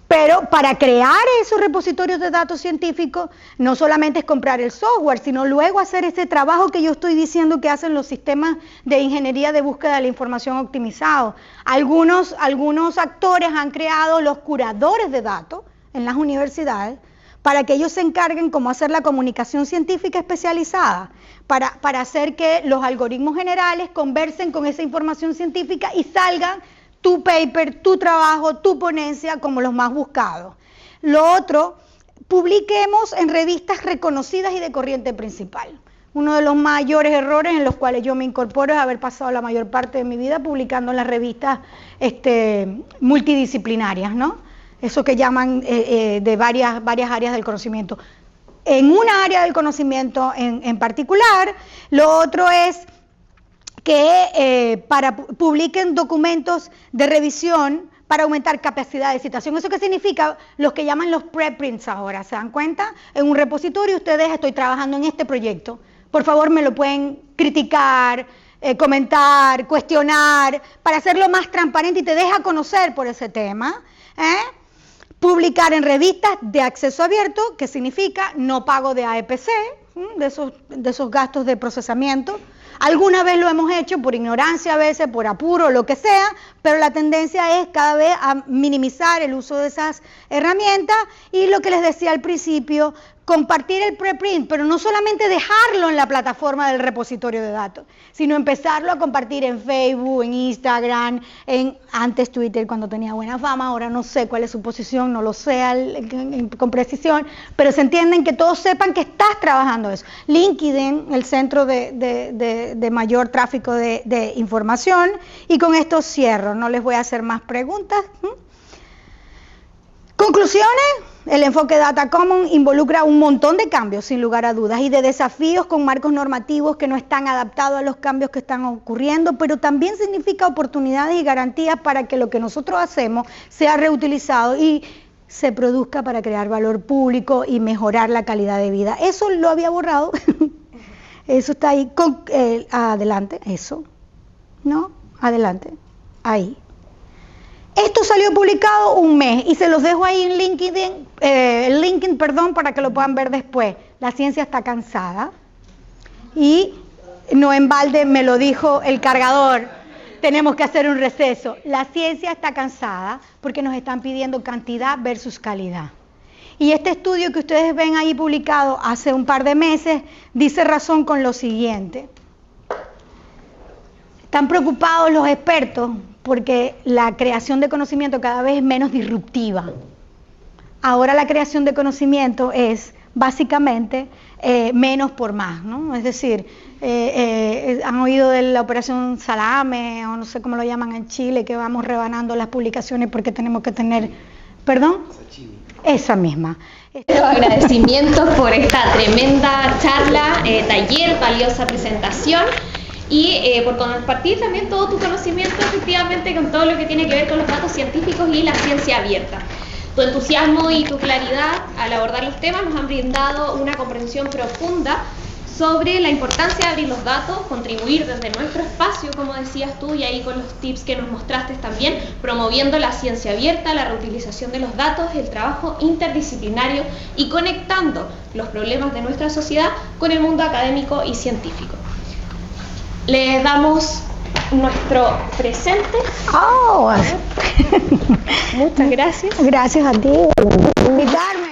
Speaker 2: Pero para crear esos repositorios de datos científicos, no solamente es comprar el software, sino luego hacer ese trabajo que yo estoy diciendo que hacen los sistemas de ingeniería de búsqueda de la información optimizados. Algunos actores han creado los curadores de datos en las universidades para que ellos se encarguen cómo hacer la comunicación científica especializada, para hacer que los algoritmos generales conversen con esa información científica y salgan tu paper, tu trabajo, tu ponencia como los más buscados. Lo otro, publiquemos en revistas reconocidas y de corriente principal. Uno de los mayores errores en los cuales yo me incorporo es haber pasado la mayor parte de mi vida publicando en las revistas multidisciplinarias, ¿no? Eso que llaman de varias áreas del conocimiento. En una área del conocimiento en particular, lo otro es que publiquen documentos de revisión para aumentar capacidad de citación. ¿Eso qué significa? Los que llaman los preprints ahora, ¿se dan cuenta? En un repositorio ustedes, estoy trabajando en este proyecto, por favor me lo pueden criticar, comentar, cuestionar, para hacerlo más transparente y te deja conocer por ese tema. Publicar en revistas de acceso abierto, que significa no pago de AEPC, de esos gastos de procesamiento, Alguna vez lo hemos hecho por ignorancia, a veces por apuro, lo que sea, pero la tendencia es cada vez a minimizar el uso de esas herramientas y lo que les decía al principio, compartir el preprint, pero no solamente dejarlo en la plataforma del repositorio de datos, sino empezarlo a compartir en Facebook, en Instagram, antes Twitter cuando tenía buena fama, ahora no sé cuál es su posición, no lo sé con precisión, pero se entienden que todos sepan que estás trabajando eso. LinkedIn, el centro de mayor tráfico de información, y con esto cierro, no les voy a hacer más preguntas. Conclusiones, el enfoque Data Common involucra un montón de cambios, sin lugar a dudas, y de desafíos con marcos normativos que no están adaptados a los cambios que están ocurriendo, pero también significa oportunidades y garantías para que lo que nosotros hacemos sea reutilizado y se produzca para crear valor público y mejorar la calidad de vida. Eso lo había borrado, eso está ahí, adelante, eso, ¿no? Adelante, ahí. Esto salió publicado un mes y se los dejo ahí en LinkedIn, para que lo puedan ver después. La ciencia está cansada y no en balde me lo dijo el cargador, tenemos que hacer un receso. La ciencia está cansada porque nos están pidiendo cantidad versus calidad. Y este estudio que ustedes ven ahí publicado hace un par de meses dice razón con lo siguiente. Están preocupados los expertos porque la creación de conocimiento cada vez es menos disruptiva. Ahora la creación de conocimiento es básicamente menos por más, ¿no? Es decir, han oído de la operación Salame, o no sé cómo lo llaman en Chile, que vamos rebanando las publicaciones porque tenemos que tener, ¿perdón? Esa misma.
Speaker 1: Los agradecimientos por esta tremenda charla, taller, valiosa presentación. Y por compartir también todo tu conocimiento efectivamente con todo lo que tiene que ver con los datos científicos y la ciencia abierta. Tu entusiasmo y tu claridad al abordar los temas nos han brindado una comprensión profunda sobre la importancia de abrir los datos, contribuir desde nuestro espacio, como decías tú, y ahí con los tips que nos mostraste también, promoviendo la ciencia abierta, la reutilización de los datos, el trabajo interdisciplinario y conectando los problemas de nuestra sociedad con el mundo académico y científico. Les damos nuestro presente.
Speaker 2: Oh.
Speaker 1: Muchas gracias.
Speaker 2: Gracias a ti por invitarme.